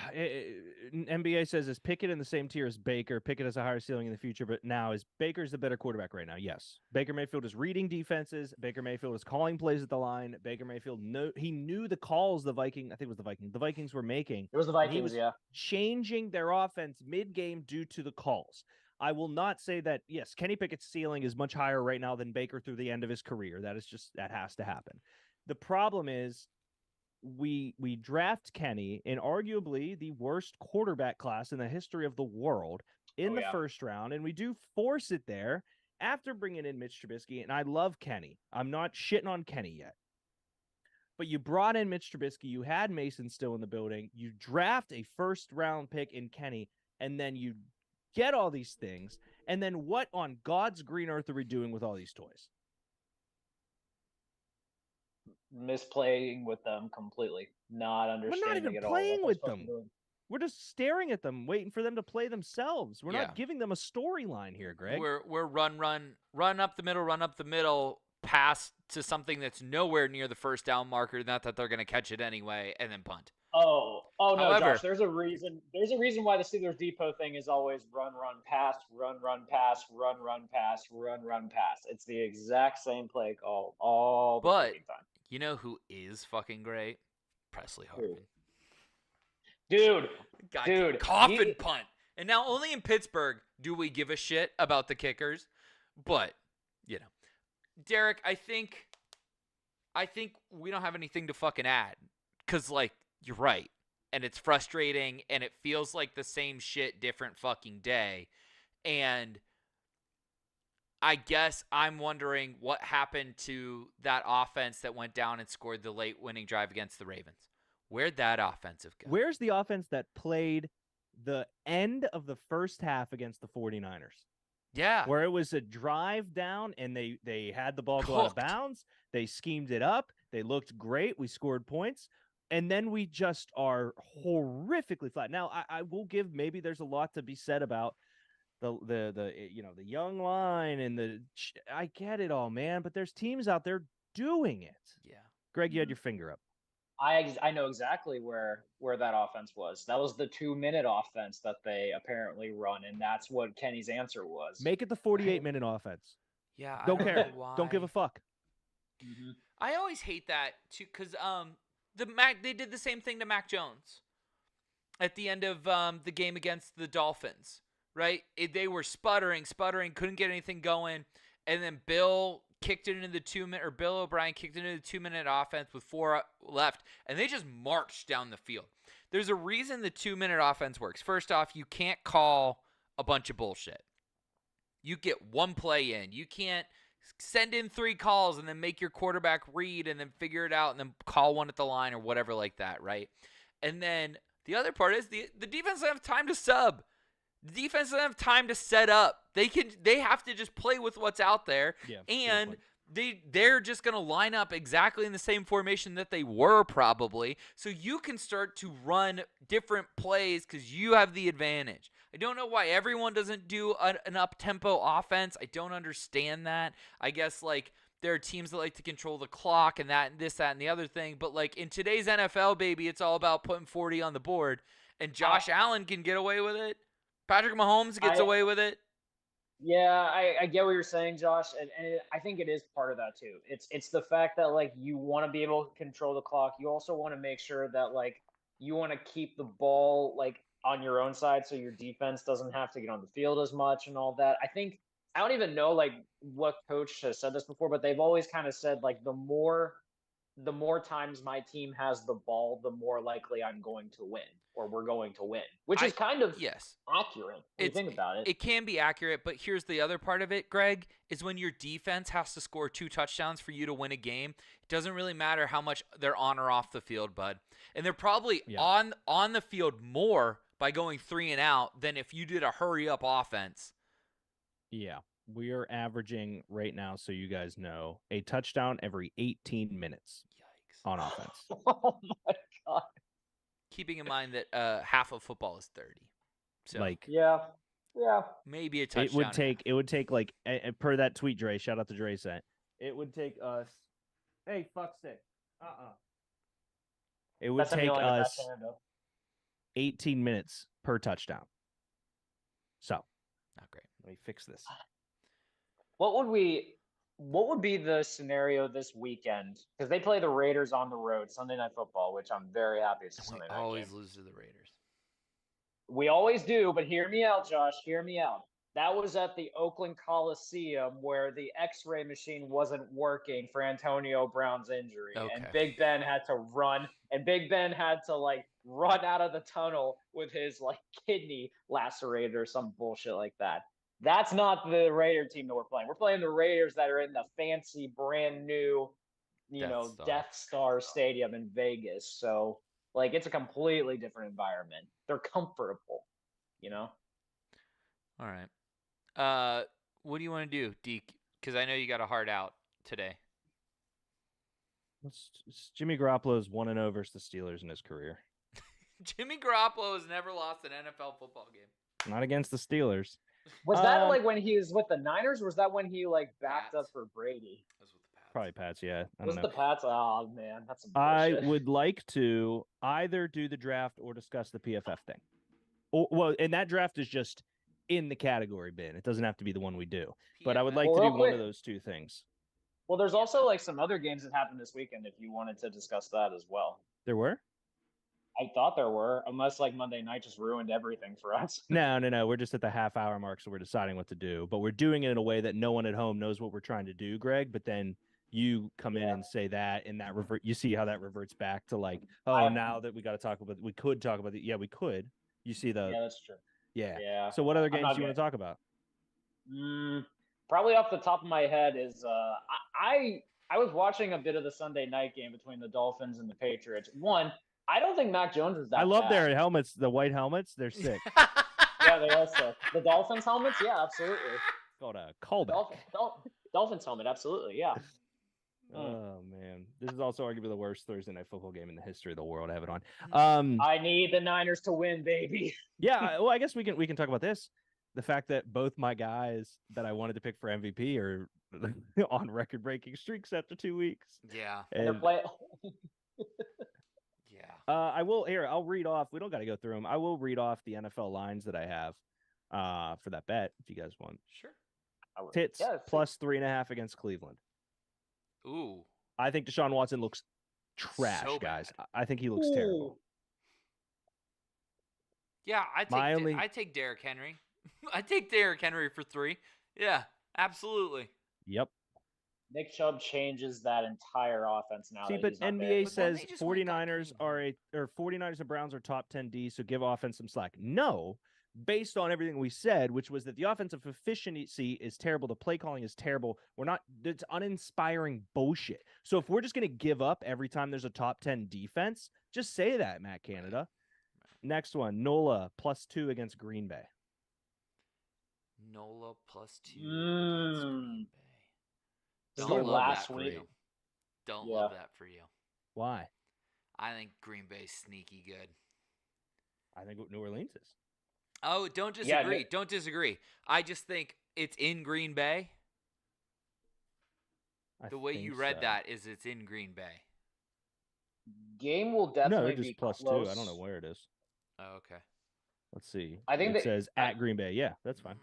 NBA says, is Pickett in the same tier as Baker? Pickett has a higher ceiling in the future, but now is Baker's the better quarterback right now? Yes. Baker Mayfield is reading defenses. Baker Mayfield is calling plays at the line. Baker Mayfield knew the calls the Vikings were making. It was the Vikings, changing their offense mid-game due to the calls. I will not say that, yes, Kenny Pickett's ceiling is much higher right now than Baker through the end of his career. That has to happen. The problem is, we draft Kenny in arguably the worst quarterback class in the history of the world in the first round, and we do force it there after bringing in Mitch Trubisky, and I love Kenny. I'm not shitting on Kenny yet. But you brought in Mitch Trubisky, you had Mason still in the building, you draft a first-round pick in Kenny, and then you get all these things, and then what on God's green earth are we doing with all these toys? Misplaying with them completely, not understanding We're not even at all playing with them. We're just staring at them, waiting for them to play themselves. We're Yeah. not giving them a storyline here, Greg. We're run up the middle, pass to something that's nowhere near the first down marker. Not that they're going to catch it anyway, and then punt. Oh no, However- Josh. There's a reason. There's a reason why the Steelers depot thing is always run, pass, run, pass, run, pass, run, pass. It's the exact same play call all the But freaking time. you know who is fucking great? Presley Who? Harvin. Dude, God, coffin punt. And now only in Pittsburgh do we give a shit about the kickers. But, you know. Derrik, I think we don't have anything to fucking add. Because, like, you're right. And it's frustrating. And it feels like the same shit, different fucking day. And I guess I'm wondering what happened to that offense that went down and scored the late winning drive against the Ravens. Where'd that offensive go? Where's the offense that played the end of the first half against the 49ers? Yeah. Where it was a drive down and they had the ball go out of Cooked. bounds. They schemed it up. They looked great. We scored points. And then we just are horrifically flat. Now, I will give, maybe there's a lot to be said about the young line and I get it all, man, but there's teams out there doing it. Yeah. Greg, you had your finger up. I know exactly where that offense was. That was the 2-minute offense that they apparently run, and that's what Kenny's answer was. Make it the 48-minute offense. Yeah. Don't I care. know why. Don't give a fuck. Mm-hmm. I always hate that too, because they did the same thing to Mac Jones at the end of the game against the Dolphins, right? They were sputtering, couldn't get anything going, and then Bill kicked it into the 2-minute, or Bill O'Brien kicked it into the 2-minute offense with 4 left, and they just marched down the field. There's a reason the 2-minute offense works. First off, you can't call a bunch of bullshit. You get one play in. You can't send in 3 calls and then make your quarterback read and then figure it out and then call one at the line or whatever like that, right? And then the other part is the defense doesn't have time to sub. The defense doesn't have time to set up. They have to just play with what's out there. Yeah, And they're just going to line up exactly in the same formation that they were probably. So you can start to run different plays because you have the advantage. I don't know why everyone doesn't do an up-tempo offense. I don't understand that. I guess, like, there are teams that like to control the clock and that and this, that, and the other thing. But, like, in today's NFL, baby, it's all about putting 40 on the board. And Josh Allen can get away with it. Patrick Mahomes gets away with it. Yeah, I get what you're saying, Josh, and I think it is part of that too. It's the fact that, like, you want to be able to control the clock. You also want to make sure that, like, you want to keep the ball, like, on your own side so your defense doesn't have to get on the field as much and all that. I don't even know, like, what coach has said this before, but they've always kind of said, like, the more times my team has the ball, the more likely I'm going to win, or we're going to win, which is kind of accurate when you think about it. It can be accurate, but here's the other part of it, Greg, is when your defense has to score 2 touchdowns for you to win a game, it doesn't really matter how much they're on or off the field, bud. And they're probably on the field more by going 3 and out than if you did a hurry-up offense. Yeah. We are averaging right now, so you guys know, a touchdown every 18 minutes. Yikes. On offense. Oh my God. Keeping in mind that half of football is 30. So Like, yeah. maybe a touchdown. it would take like, per that tweet Dre, shout out to Dre sent, it would take us, hey, fuck stick. It would take us 18 minutes per touchdown. So, not great. let me fix this. What would be the scenario this weekend? Because they play the Raiders on the road, Sunday Night Football, which I'm very happy it's a Sunday night Always game. lose to the Raiders. We always do, but hear me out, Josh. Hear me out. That was at the Oakland Coliseum where the X-ray machine wasn't working for Antonio Brown's injury, and Big Ben had to run, like run out of the tunnel with his like kidney lacerated or some bullshit like that. That's not the Raider team that we're playing. We're playing the Raiders that are in the fancy, brand new, Death Star Stadium in Vegas. So, like, it's a completely different environment. They're comfortable, All right. What do you want to do, Deke? Because I know you got a hard out today. It's Jimmy Garoppolo's 1-0 versus the Steelers in his career. Jimmy Garoppolo has never lost an NFL football game. Not against the Steelers. Was that like when he was with the Niners, or was that when he like backed Pats. up for Brady? That was with the Pats. Probably Pats, yeah. I Was don't the know. Pats? Oh man, that's some I bullshit. would like to either do the draft or discuss the PFF thing. Well, and that draft is just in the category bin. It doesn't have to be the one we do. But I would PFF. like Well, to do real one of quick. those two things. Well, there's also like some other games that happened this weekend. If you wanted to discuss that as well, There were? I thought there were, unless like Monday night just ruined everything for us. No. We're just at the half-hour mark, so we're deciding what to do. But we're doing it in a way that no one at home knows what we're trying to do, Greg. But then you come in Yeah. and say that, and that revert. You see how that reverts back to like, oh, now that we got to talk about, we could talk about it. Yeah, we could. You see the Yeah, that's true. yeah. Yeah. So what other I'm games not do you want to talk about? Probably off the top of my head is I was watching a bit of the Sunday night game between the Dolphins and the Patriots. One, I don't think Mac Jones is that I love bad. their helmets, the white helmets. They're sick. Yeah, they are sick. The Dolphins helmets, yeah, absolutely. It's called a callback. Dolphins helmet, absolutely, yeah. Oh man, this is also arguably the worst Thursday night football game in the history of the world. I have it on. I need the Niners to win, baby. Yeah, well, I guess we can talk about this. The fact that both my guys that I wanted to pick for MVP are on record-breaking streaks after 2 weeks. Yeah. And they're And, playing. Yeah. I will here. I'll read off. We don't got to go through them. I will read off the NFL lines that I have for that bet if you guys want. Sure. Tits Yeah, plus 3.5 against Cleveland. Ooh. I think Deshaun Watson looks trash, So guys. bad. I think he looks terrible. Yeah, I take Derrick Henry. I take Derrick Henry for 3. Yeah, absolutely. Yep. Nick Chubb changes that entire offense now. See, that but he's not NBA there. But then says they just went and got 49ers Cleveland. 49ers and Browns are top 10 D, so give offense some slack. No, based on everything we said, which was that the offensive efficiency is terrible, the play calling is terrible. It's uninspiring bullshit. So if we're just going to give up every time there's a top 10 defense, just say that, Matt Canada. Next one, NOLA plus 2 against Green Bay. NOLA plus 2 against Mm. Green Bay. This is Don't the love last that for week. you. Don't Yeah. love that for you. Why? I think Green Bay's sneaky good. I think New Orleans is. Oh, don't Yeah, disagree. Don't disagree. I just think it's in Green Bay. The way you read that is it's in Green Bay. Game will No, definitely they're be just plus close. 2. I don't know where it is. Oh, okay. Let's see. I think it that- says at Green Bay. Yeah, that's fine.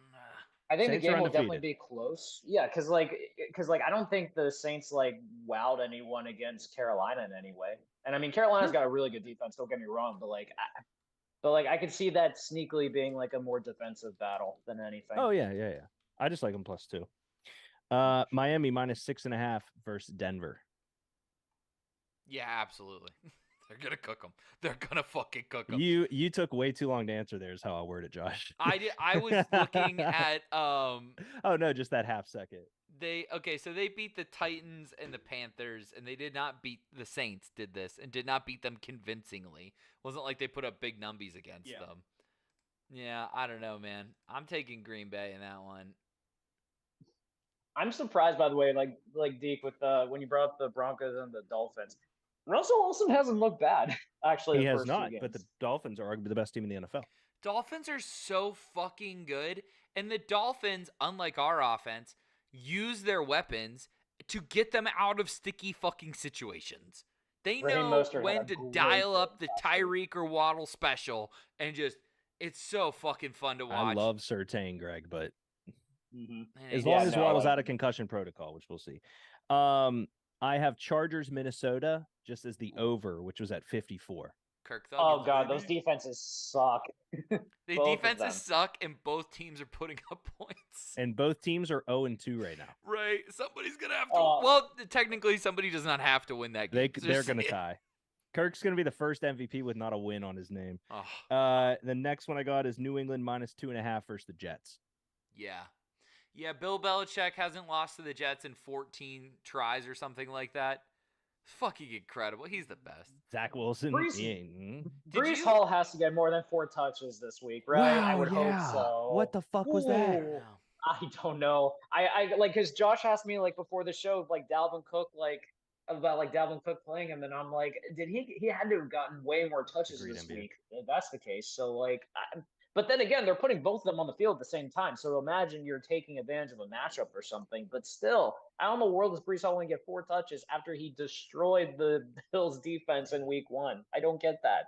I think Saints the are game will definitely undefeated. be close. Yeah, because I don't think the Saints like wowed anyone against Carolina in any way. And I mean, Carolina's got a really good defense. Don't get me wrong, but I could see that sneakily being like a more defensive battle than anything. Oh yeah. I just like them plus 2. Miami minus 6.5 versus Denver. Yeah, absolutely. They're gonna cook them. They're gonna fucking cook them. You took way too long to answer there is how I'll word it, Josh. I did. I was looking at Oh no, just that half second. So they beat the Titans and the Panthers, and they did not beat the Saints. Did this and did not beat them convincingly. Wasn't like they put up big numbies against them. Yeah, I don't know, man. I'm taking Green Bay in that one. I'm surprised, by the way, like Deke with when you brought up the Broncos and the Dolphins. Russell Wilson hasn't looked bad, actually. He the has first not, two but the games. Dolphins are arguably the best team in the NFL. Dolphins are so fucking good, and the Dolphins, unlike our offense, use their weapons to get them out of sticky fucking situations. They Raheem know Mostert had when a to great dial up the game last week. Tyreek or Waddle special, and just it's so fucking fun to watch. I love Surtain, Greg, but Mhm. And as it long is as no, Waddle's like- out of concussion protocol, which we'll see. I have Chargers Minnesota just as the over, which was at 54. Kirk Oh Thuggins, god, baby. those defenses suck. The both of them. defenses suck, and both teams are putting up points. And both teams are 0-2 right now. Right, somebody's gonna have to. Oh. Well, technically, somebody does not have to win that game. They're going to tie. Kirk's going to be the first MVP with not a win on his name. Oh, The next one I got is New England minus 2.5 versus the Jets. yeah. Bill Belichick hasn't lost to the Jets in 14 tries or something like that. Fucking incredible. He's the best. Zach Wilson. Brees- he ain't- Did Brees you- Hall has to get more than 4 touches this week, right? I Wow, would yeah. hope so. What the fuck was that? Ooh. I don't know. I like because Josh asked me like before the show, like Dalvin Cook, like about like Dalvin Cook playing him, and I'm like, did he had to have gotten way more touches Agreed, this NBA. week if that's the case. So like, but then again, they're putting both of them on the field at the same time. So imagine you're taking advantage of a matchup or something. But still, how in the world does Brees Hall only get 4 touches after he destroyed the Bills defense in week 1? I don't get that.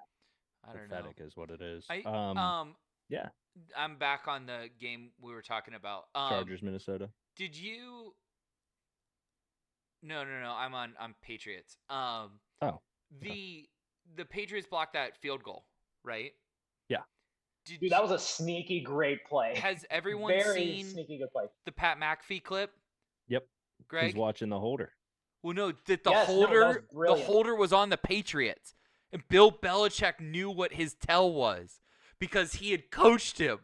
I don't Pathetic know. is what it is. I Yeah, I'm back on the game we were talking about. Chargers, Minnesota. Did you? No. I'm Patriots. Oh, the Patriots blocked that field goal, right? Yeah. Dude, that was a sneaky great play. Has everyone Very seen sneaky good play. the Pat McAfee clip? Yep. Greg? He's watching the holder. Well, no, that Yes, no, that was the brilliant. holder was on the Patriots, and Bill Belichick knew what his tell was because he had coached him.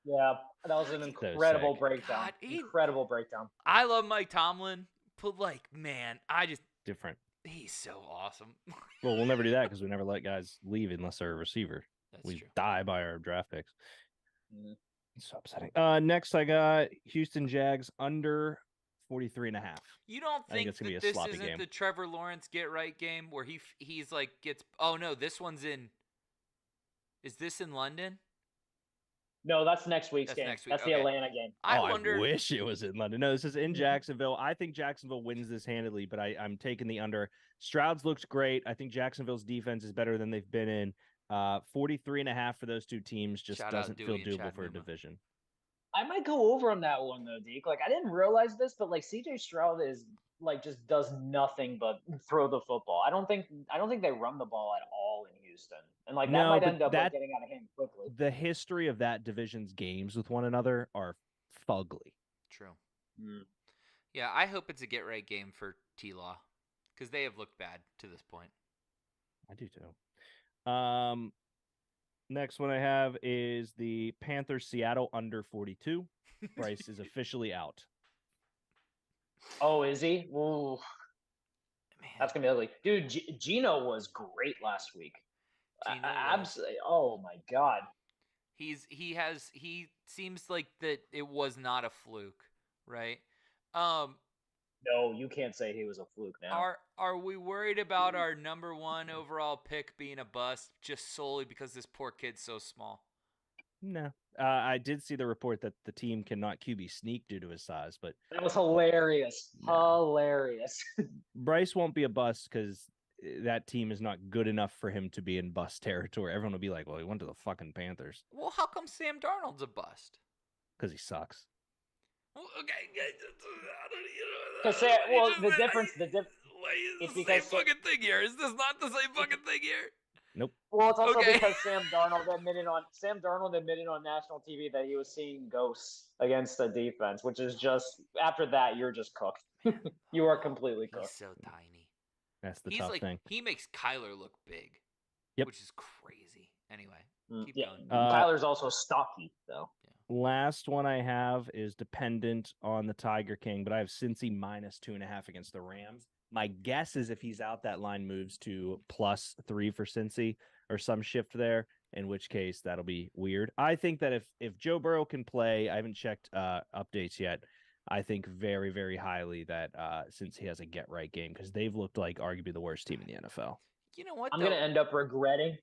Yeah, that was an So incredible sick. breakdown. God, Incredible breakdown. I love Mike Tomlin, but like, man, Different. he's so awesome. Well, we'll never do that because we never let guys leave unless they're a receiver. That's We true. die by our draft picks. Mhm. It's so upsetting. Next, I got Houston Jags under 43.5. You don't I think think it's gonna be that a this sloppy isn't game. the Trevor Lawrence get right game where he's like gets? Oh no, this one's in. Is this in London? No, that's next week's That's game. next week, That's the okay. Atlanta game. I I wonder. wish it was in London. No, this is in Jacksonville. I think Jacksonville wins this handily, but I'm taking the under. Stroud's looks great. I think Jacksonville's defense is better than they've been in. 43.5 for those two teams just Shout out doesn't feel Dewey and doable Chad for a Numa. division. I might go over on that one though, Deke. Like I didn't realize this, but like CJ Stroud is like just does nothing but throw the football. I don't think they run the ball at all in Houston, and like that No, might but end up that- like getting out of hand quickly. The history of that division's games with one another are fugly. True. Mm. Yeah, I hope it's a get right game for T-Law because they have looked bad to this point. I do too. Next one I have is the Panthers Seattle under 42. Bryce is officially out. Oh, is he? Ooh, Man, that's gonna be ugly, dude. Gino was great last week. Geno was. Absolutely. Oh my god. He seems like that it was not a fluke, right? No, you can't say he was a fluke now. Are we worried about our number 1 overall pick being a bust just solely because this poor kid's so small? No. I did see the report that the team cannot QB sneak due to his size, but That was hilarious. No. Hilarious. Bryce won't be a bust because that team is not good enough for him to be in bust territory. Everyone will be like, well, he went to the fucking Panthers Well, how come Sam Darnold's a bust? because he sucks. Well, okay, Because the difference, it's it's the same because fucking thing here. Is this not the same fucking thing here? Nope. well, it's also Okay. because Sam Darnold admitted on national TV that he was seeing ghosts against the defense, which is just after that you're just cooked. You are completely He's cooked. so tiny. That's the He's tough like thing. he makes Kyler look big. Yep. Which is crazy. Anyway, keep Yeah, going. Kyler's also stocky though. Last one I have is dependent on the Tiger King, but I have Cincy minus 2.5 against the Rams. My guess is if he's out, that line moves to +3 for Cincy or some shift there, in which case that'll be weird. I think that if Joe Burrow can play, I haven't checked updates yet. I think very, very highly that since he has a get right game, because they've looked like arguably the worst team in the NFL. You know what? I'm though? gonna end up regretting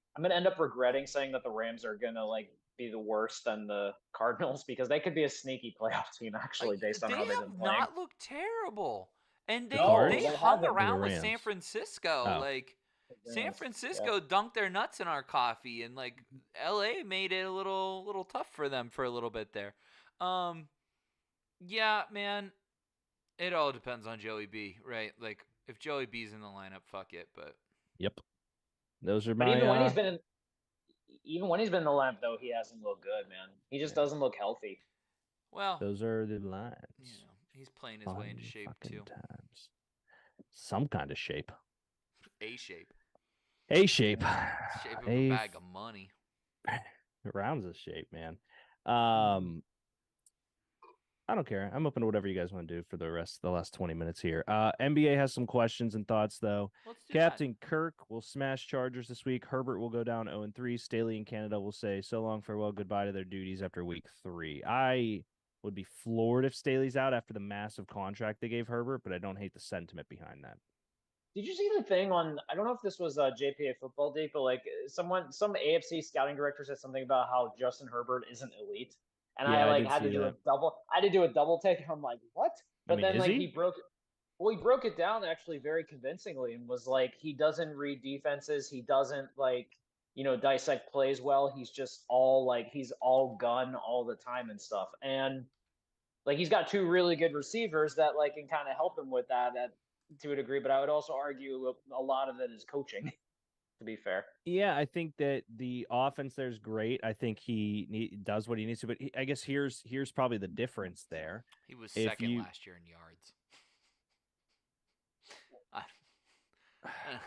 saying that the Rams are gonna like be the worse than the Cardinals because they could be a sneaky playoff team actually Like, based on they how they've have been playing. not looked terrible, and they Cards? they They hung haven't. around The with San Rams. Francisco. Oh. Like San Rams, Francisco dunked their nuts in our coffee, and like LA made it a little tough for them for a little bit there. Yeah, man, it all depends on Joey B, right? Like if Joey B's in the lineup, fuck it. But Yep. Those are But my. even when he's been in the lamp though, he hasn't looked good, man. He just Yeah. doesn't look healthy. well, Those are the lines. you know, he's playing his way into Fun shape fucking too. times. Some kind of shape. A shape, A shape. shape of a bag of money. Rounds of shape, man. I don't care. I'm open to whatever you guys want to do for the last 20 minutes here. NBA has some questions and thoughts though. Let's do that. Captain Kirk will smash Chargers this week. Herbert will go down 0-3. Staley in Canada will say so long, farewell, goodbye to their duties after week 3. I would be floored if Staley's out after the massive contract they gave Herbert, but I don't hate the sentiment behind that. Did you see the thing on? I don't know if this was JPA Football Day, but like some AFC scouting director said something about how Justin Herbert isn't elite, and I Yeah, I like did had to see do a that. double. I had to do a double take, and I'm like, what? I But mean, then is like he? he broke it down actually very convincingly, and was like, he doesn't read defenses, he doesn't like dissect plays well. He's all gun all the time and stuff, and like he's got two really good receivers that like can kind of help him with that to a degree. But I would also argue a lot of it is coaching. To be fair, Yeah, I think that the offense there's great. I think does what he needs to, but I guess here's probably the difference there. He was If second you, last year in yards.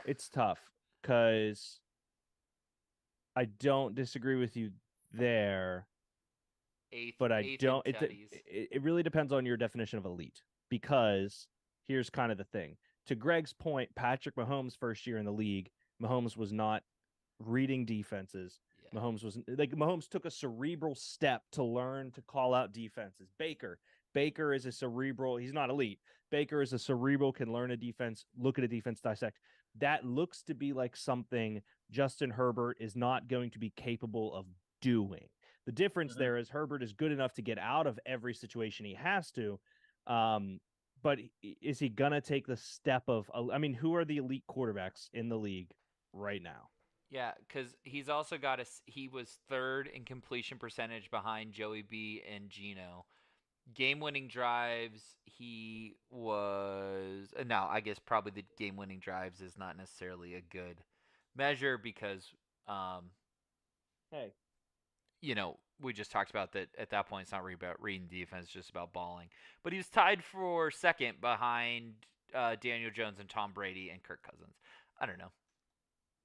it's tough because I don't disagree with you there, but I eighth don't. in It, tutties. it it really depends on your definition of elite. Because here's kind of the thing. To Greg's point, Patrick Mahomes' first year in the league, Mahomes was not reading defenses. Yeah. Mahomes took a cerebral step to learn to call out defenses. Baker is a cerebral. He's not elite. Baker is a cerebral, can learn a defense, look at a defense, dissect. That looks to be like something Justin Herbert is not going to be capable of doing. The difference there is Herbert is good enough to get out of every situation he has to. But is he going to take the step of, I mean, who are the elite quarterbacks in the league right now? Yeah, because he's also got he was third in completion percentage behind Joey B and Geno. Game-winning drives, he was. Now, I guess probably the game-winning drives is not necessarily a good measure because, Hey, we just talked about that at that point it's not really about reading defense, it's just about balling. But he was tied for second behind Daniel Jones and Tom Brady and Kirk Cousins. I don't know.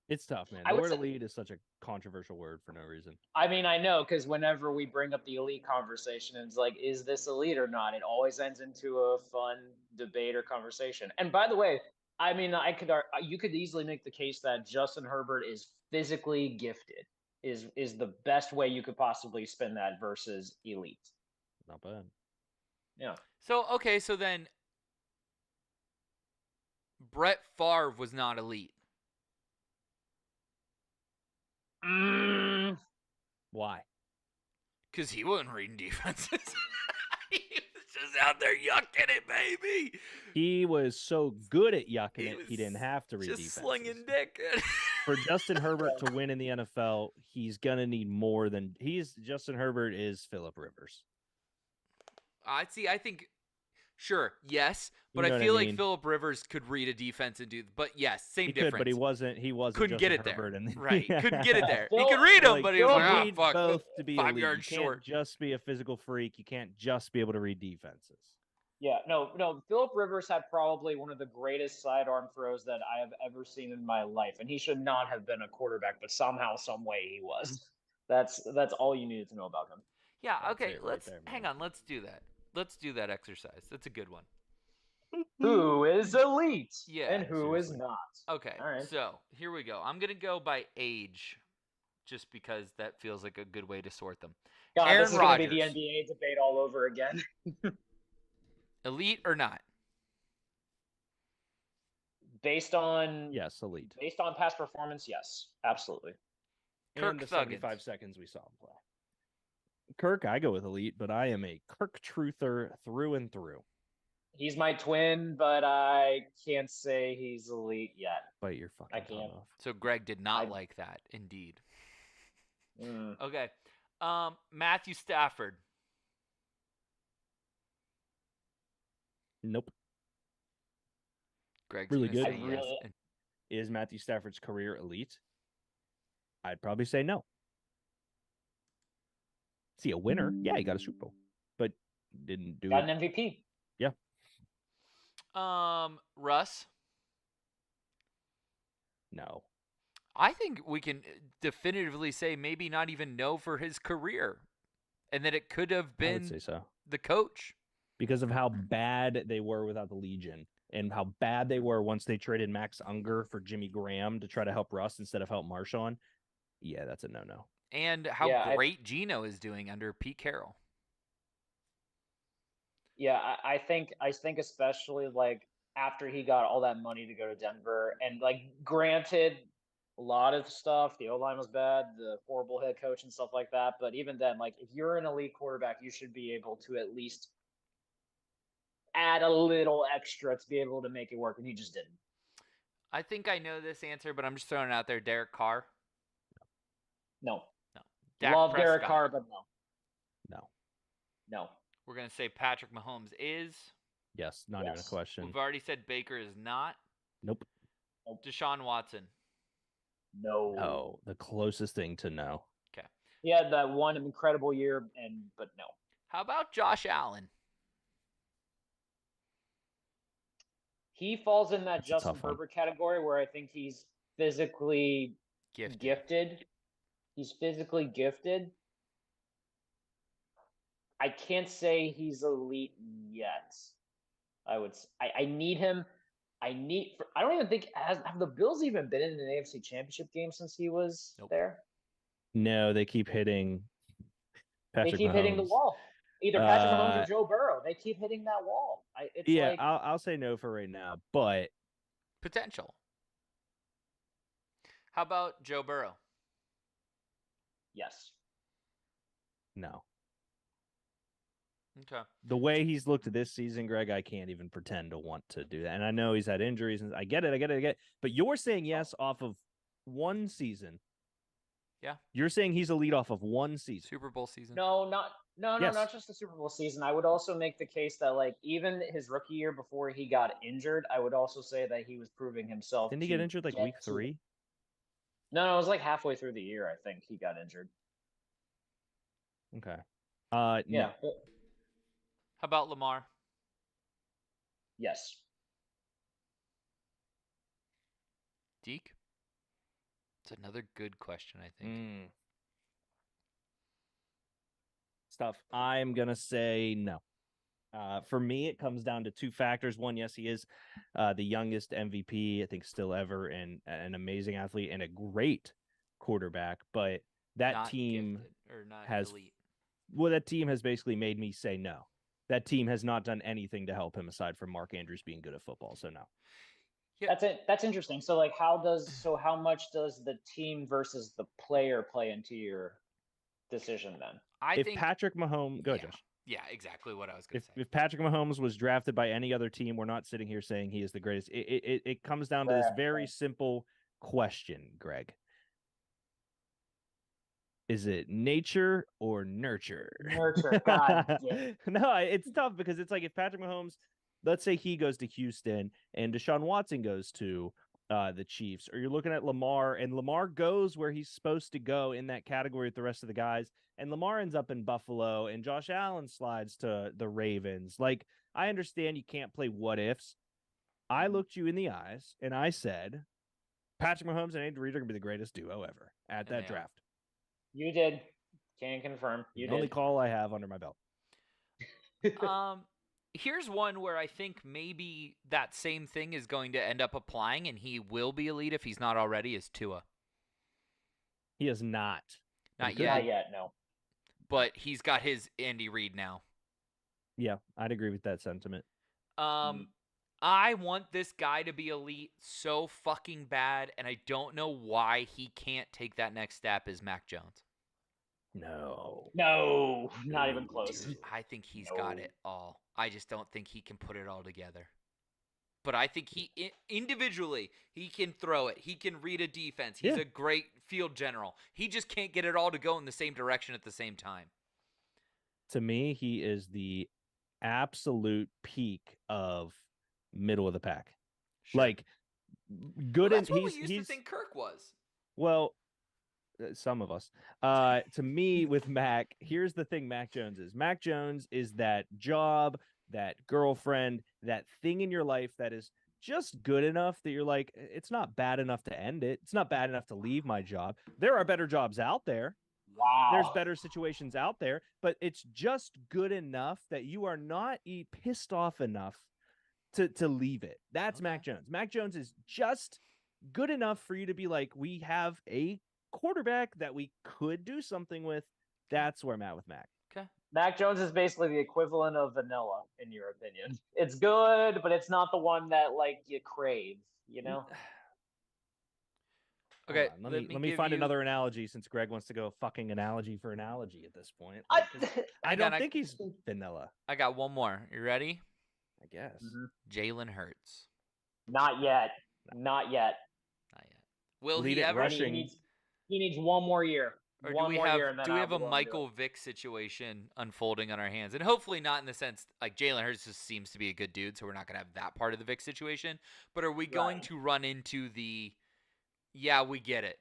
it's tough, man. I The would word say, elite is such a controversial word for no reason. I mean, I know because whenever we bring up the elite conversation, it's like, is this elite or not? It always ends into a fun debate or conversation. And by the way, I mean, you could easily make the case that Justin Herbert is physically gifted. Is the best way you could possibly spin that versus elite. Not bad. Yeah. So then Brett Favre was not elite. Why? Because he wasn't reading defenses. He was just out there yucking it, baby. He was so good at yucking it, he didn't have to read just defenses. slinging dick. For Justin Herbert to win in the NFL, he's gonna need more than Justin Herbert is Phillip Rivers. I think. Sure, yes, but You know I what feel I mean? like Phillip Rivers could read a defense and do. But yes, same He difference. could, but he wasn't. He wasn't. Couldn't Justin get it Herbert there. And Right, couldn't get it there. He Phil- could read them, Like, but he was you like, need fuck, both to be 5 elite. yards You can't short. just be a physical freak. You can't just be able to read defenses. Yeah, no. Phillip Rivers had probably one of the greatest sidearm throws that I have ever seen in my life, and he should not have been a quarterback, but somehow, some way, he was. That's all you needed to know about him. Yeah, That's okay. it right there, hang man. on. Let's do that. Let's do that exercise. That's a good one. Who is elite? Yeah, and who is seriously. not? Okay, All right. so here we go. I'm gonna go by age, just because that feels like a good way to sort them. God, Aaron this is going to be the Rodgers. NBA debate all over again. Elite or not? Based on Yes, elite. past performance, yes, absolutely. Kirk And the Thuggins. 75 seconds we saw him play. Kirk, I go with elite, but I am a Kirk truther through and through. He's my twin, but I can't say he's elite yet. Bite your fucking I tongue can't. off. So Greg did not like that, indeed. Mm. Okay. Matthew Stafford. Nope. Greg's Really gonna good. say I yes. really- and- Is Matthew Stafford's career elite? I'd probably say no. Is he a winner? Yeah, he got a Super Bowl, but didn't do Got it. an MVP. Russ. No. I think we can definitively say maybe not even no for his career, and that it could have I would been say so. the coach. Because of how bad they were without the Legion and how bad they were once they traded Max Unger for Jimmy Graham to try to help Russ instead of help Marshawn. Yeah, that's a no-no. And how Yeah, great Geno is doing under Pete Carroll. Yeah, I think especially like after he got all that money to go to Denver. And like, granted, a lot of stuff, the O-line was bad, the horrible head coach and stuff like that. But even then, like, if you're an elite quarterback, you should be able to at least add a little extra to be able to make it work, and he just didn't. I think I know this answer, but I'm just throwing it out there. Derek Carr. No. No. Dak Love Derek Prescott. Carr, but no. No. We're gonna say Patrick Mahomes is. Yes. Not even a Yes. question. We've already said Baker is not. Nope. Deshaun Watson. No. No. The closest thing to no. He had that one incredible year, but no. How about Josh Allen? He falls in that That's a Justin tough one. Herbert category where I think he's physically gifted. He's physically gifted. I can't say he's elite yet. I need him. I don't even think have the Bills even been in an AFC Championship game since he was there? No, they keep hitting Patrick They keep hitting the Mahomes. wall. Either Patrick Mahomes or Joe Burrow. They keep hitting that wall. I'll say no for right now, but Potential. How about Joe Burrow? Yes. no. Okay. The way he's looked this season, Greg, I can't even pretend to want to do that. And I know he's had injuries, and I get it. But you're saying yes off of one season. Yeah. You're saying he's elite off of one season. Super Bowl season. No, Yes. not just the Super Bowl season. I would also make the case that, like, even his rookie year before he got injured, I would also say that he was proving himself. Didn't he get injured like week 3? No, it was like halfway through the year. I think he got injured. Okay. Yeah. No. How about Lamar? Yes. Deke? It's another good question, I think. Stuff. I'm gonna say no. For me, it comes down to two factors. One, yes, he is the youngest MVP, I think, still ever, and an amazing athlete and a great quarterback. But that Not team gifted, or not has elite. well, that team has basically made me say no. That team has not done anything to help him aside from Mark Andrews being good at football. So no. Yeah. That's it. That's interesting. So, like, how much does the team versus the player play into your decision then? If Patrick Mahomes, go ahead, Josh. Yeah, exactly what I was going to say. If Patrick Mahomes was drafted by any other team, we're not sitting here saying he is the greatest. It comes down to this very simple question, Greg. Is it nature or nurture? Nurture. God damn. No, it's tough because it's like if Patrick Mahomes, let's say he goes to Houston and Deshaun Watson goes to the Chiefs, or you're looking at Lamar and Lamar goes where he's supposed to go in that category with the rest of the guys, and Lamar ends up in Buffalo and Josh Allen slides to the Ravens. Like, I understand you can't play what ifs. I looked you in the eyes and I said, Patrick Mahomes and Andy Reid are going to be the greatest duo ever at that draft. You did. Can confirm. You the did. only call I have under my belt. Here's one where I think maybe that same thing is going to end up applying, and he will be elite if he's not already, is Tua. He is not. Not Not yet. yet, no. But he's got his Andy Reid now. Yeah, I'd agree with that sentiment. I want this guy to be elite so fucking bad, and I don't know why he can't take that next step, is Mac Jones. No, not even close. Dude, I think he's got it all. I just don't think he can put it all together. But I think he individually, he can throw it. He can read a defense. He's a great field general. He just can't get it all to go in the same direction at the same time. To me, he is the absolute peak of middle of the pack. Sure. Like, good. Well, that's and what he's we used to think Kirk was. Well, some of us. To me, with Mac, here's the thing Mac Jones is. Mac Jones is that job, that girlfriend, that thing in your life that is just good enough that you're like, it's not bad enough to end it. It's not bad enough to leave my job. There are better jobs out there. Wow. There's better situations out there, but it's just good enough that you are not pissed off enough to leave it. That's Mac Jones. Mac Jones is just good enough for you to be like, we have a quarterback that we could do something with. That's where I'm at with Mac. Okay. Mac Jones is basically the equivalent of vanilla, in your opinion. It's good, but it's not the one that like you crave. You know. Hold Okay, on, let let me me let me give find you. analogy analogy since Greg wants to go fucking analogy for analogy at this point. I, Like, 'cause I Hang on, don't think he's vanilla. I got one more. You ready? I guess. Mhm. Jalen Hurts. Not yet. Not yet. Not yet. Will Lead he it ever? rushing. He needs one more year. Or One more year, and then do we I'll have be a willing to do it. Michael Vick situation unfolding on our hands? And hopefully not in the sense like Jalen Hurts just seems to be a good dude, so we're not gonna have that part of the Vick situation. But are we going Right. to run into the yeah, we get it.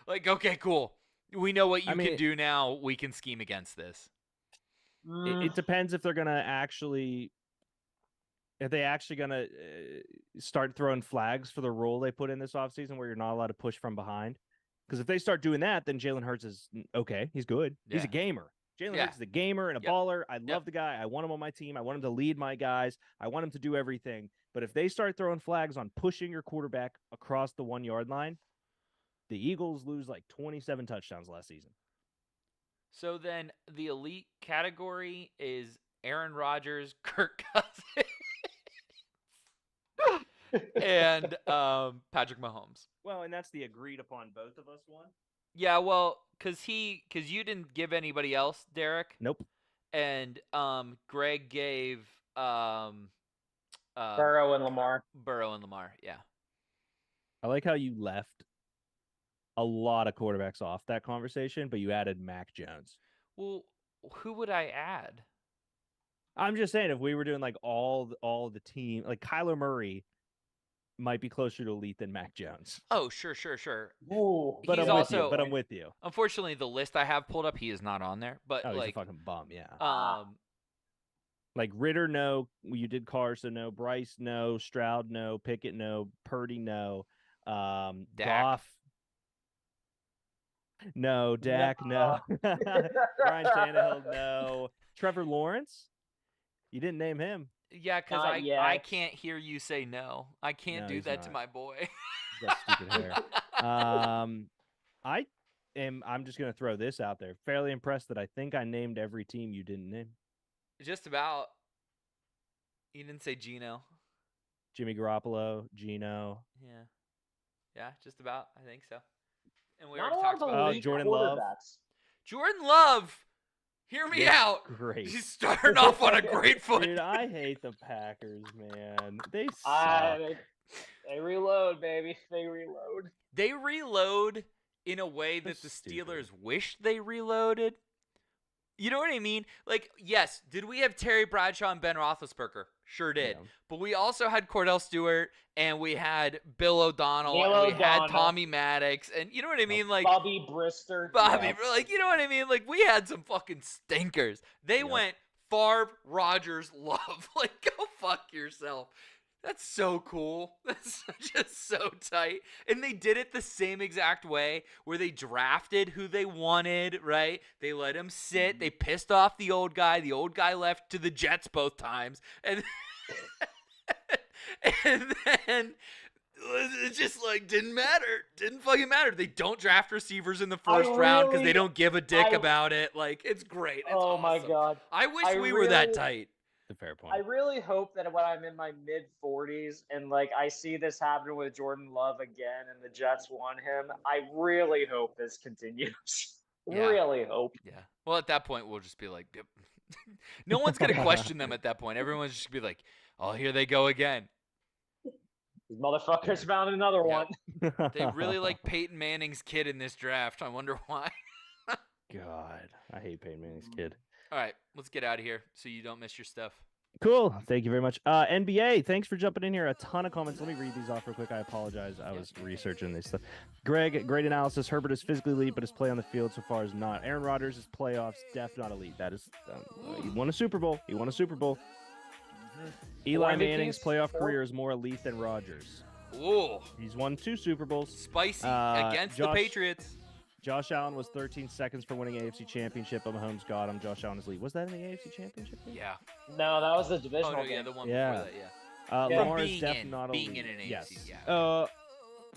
Like, okay, cool. We know what you I mean, can do now. We can scheme against this. it depends if they're gonna actually, if they actually gonna start throwing flags for the rule they put in this offseason where you're not allowed to push from behind. Because if they start doing that, then Jalen Hurts is okay. He's good. He's Yeah. a gamer. Jalen Yeah. Hurts is a gamer and a Yep. baller. I Yep. love the guy. I want him on my team. I want him to lead my guys. I want him to do everything. But if they start throwing flags on pushing your quarterback across the 1 yard line, the Eagles lose like 27 touchdowns last season. So then the elite category is Aaron Rodgers, Kirk Cousins, and Patrick Mahomes. Well, and that's the agreed upon both of us one. Yeah, well, cause you didn't give anybody else, Derek, Nope. and Greg gave Burrow and Lamar. Burrow and Lamar. Yeah. I like how you left a lot of quarterbacks off that conversation, but you added Mac Jones. Well, who would I add? I'm just saying, if we were doing like all the team, like Kyler Murray might be closer to elite than Mac Jones. Oh, sure. Ooh. But He's I'm also- with you. But I'm with you. Unfortunately, the list I have pulled up, he is not on there. But Oh, he's like, a fucking bum. Yeah. like Ritter, no. You did Carson, no. Bryce, no. Stroud, no. Pickett, no. Purdy, no. Dak. Goff, no. Dak, no. Ryan Tannehill, no. Trevor Lawrence, you didn't name him. yeah, because Not I yet. can't hear you say no. I can't No, do he's that to not. my boy. He's got stupid hair. I'm just gonna throw this out there. Fairly impressed that I think I named every team you didn't name. Just about. You didn't say Gino. Jimmy Garoppolo, Gino. Yeah, just about. I think so. And we Not a already lot talked of about elite Jordan Love. quarterbacks. Jordan Love. Hear me Looks out. great. He's starting off on a great foot. Dude, I hate the Packers, man. They suck. They reload, baby. They reload. They reload in a way that the Stupid. Steelers wish they reloaded. You know what I mean? Like, yes, did we have Terry Bradshaw and Ben Roethlisberger? Sure did. Yeah. But we also had Cordell Stewart, and we had Bill O'Donnell, Neil and we had O'Donnell. Tommy Maddox, and you know what I mean? Like, Bobby Brister. Bobby, Yes. like, you know what I mean? Like, we had some fucking stinkers. They Yep. went Favre, Rodgers, Love. Like, go fuck yourself. That's so cool. That's just so tight. And they did it the same exact way where they drafted who they wanted, right? They let him sit. They pissed off the old guy. The old guy left to the Jets both times. And, and then it just like didn't matter. Didn't fucking matter. They don't draft receivers in the first round because they don't give a dick about it. Like, it's great. It's Oh my awesome. god. I wish I we were that really- tight. It's a fair point. I really hope that when I'm in my mid 40s and like I see this happen with Jordan Love again and the Jets won him, I really hope this continues. Yeah. Really hope. Yeah. Well, at that point, we'll just be like, yep. No one's going to question them at that point. Everyone's just going to be like, oh, here they go again. These motherfuckers found another Yeah. one. They really like Peyton Manning's kid in this draft. I wonder why. God, I hate Peyton Manning's kid. All right, let's get out of here so you don't miss your stuff. Cool. Thank you very much. NBA, thanks for jumping in here. A ton of comments. Let me read these off real quick. I apologize. I was researching this stuff. Greg, great analysis. Herbert is physically elite, but his play on the field so far is not. Aaron Rodgers is playoffs, def not elite. That is, he won a Super Bowl. He won a Super Bowl. Eli MVPs? Manning's playoff Four? career is more elite than Rodgers. Ooh, He's won 2 Super Bowls. spicy against the Josh- Patriots. Josh Allen was 13 seconds for winning AFC Championship, but Mahomes got him. Josh Allen is elite. Was that in the AFC Championship game? Yeah. No, that was the Oh, divisional no, yeah, game. the one Yeah. before that, yeah. Lamar is being def in- not being elite. in an AFC, yes. yeah.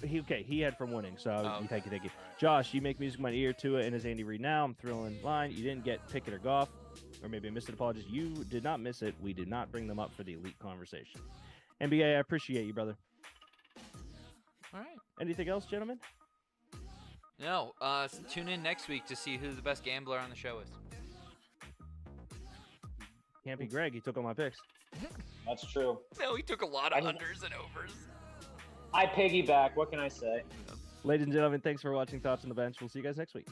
he had from winning, so okay. thank you. All right. Josh, you make music in my ear to it, and as Andy Reid now, I'm thrilling line. You didn't get Pickett or Goff, or maybe I missed it. Apologies. You did not miss it. We did not bring them up for the elite conversation. NBA, I appreciate you, brother. All right. Anything else, gentlemen? No. Tune in next week to see who the best gambler on the show is. Can't be Greg. He took all my picks. That's true. No, he took a lot of I- unders and overs. I piggyback. What can I say? Ladies and gentlemen, thanks for watching Thoughts on the Bench. We'll see you guys next week.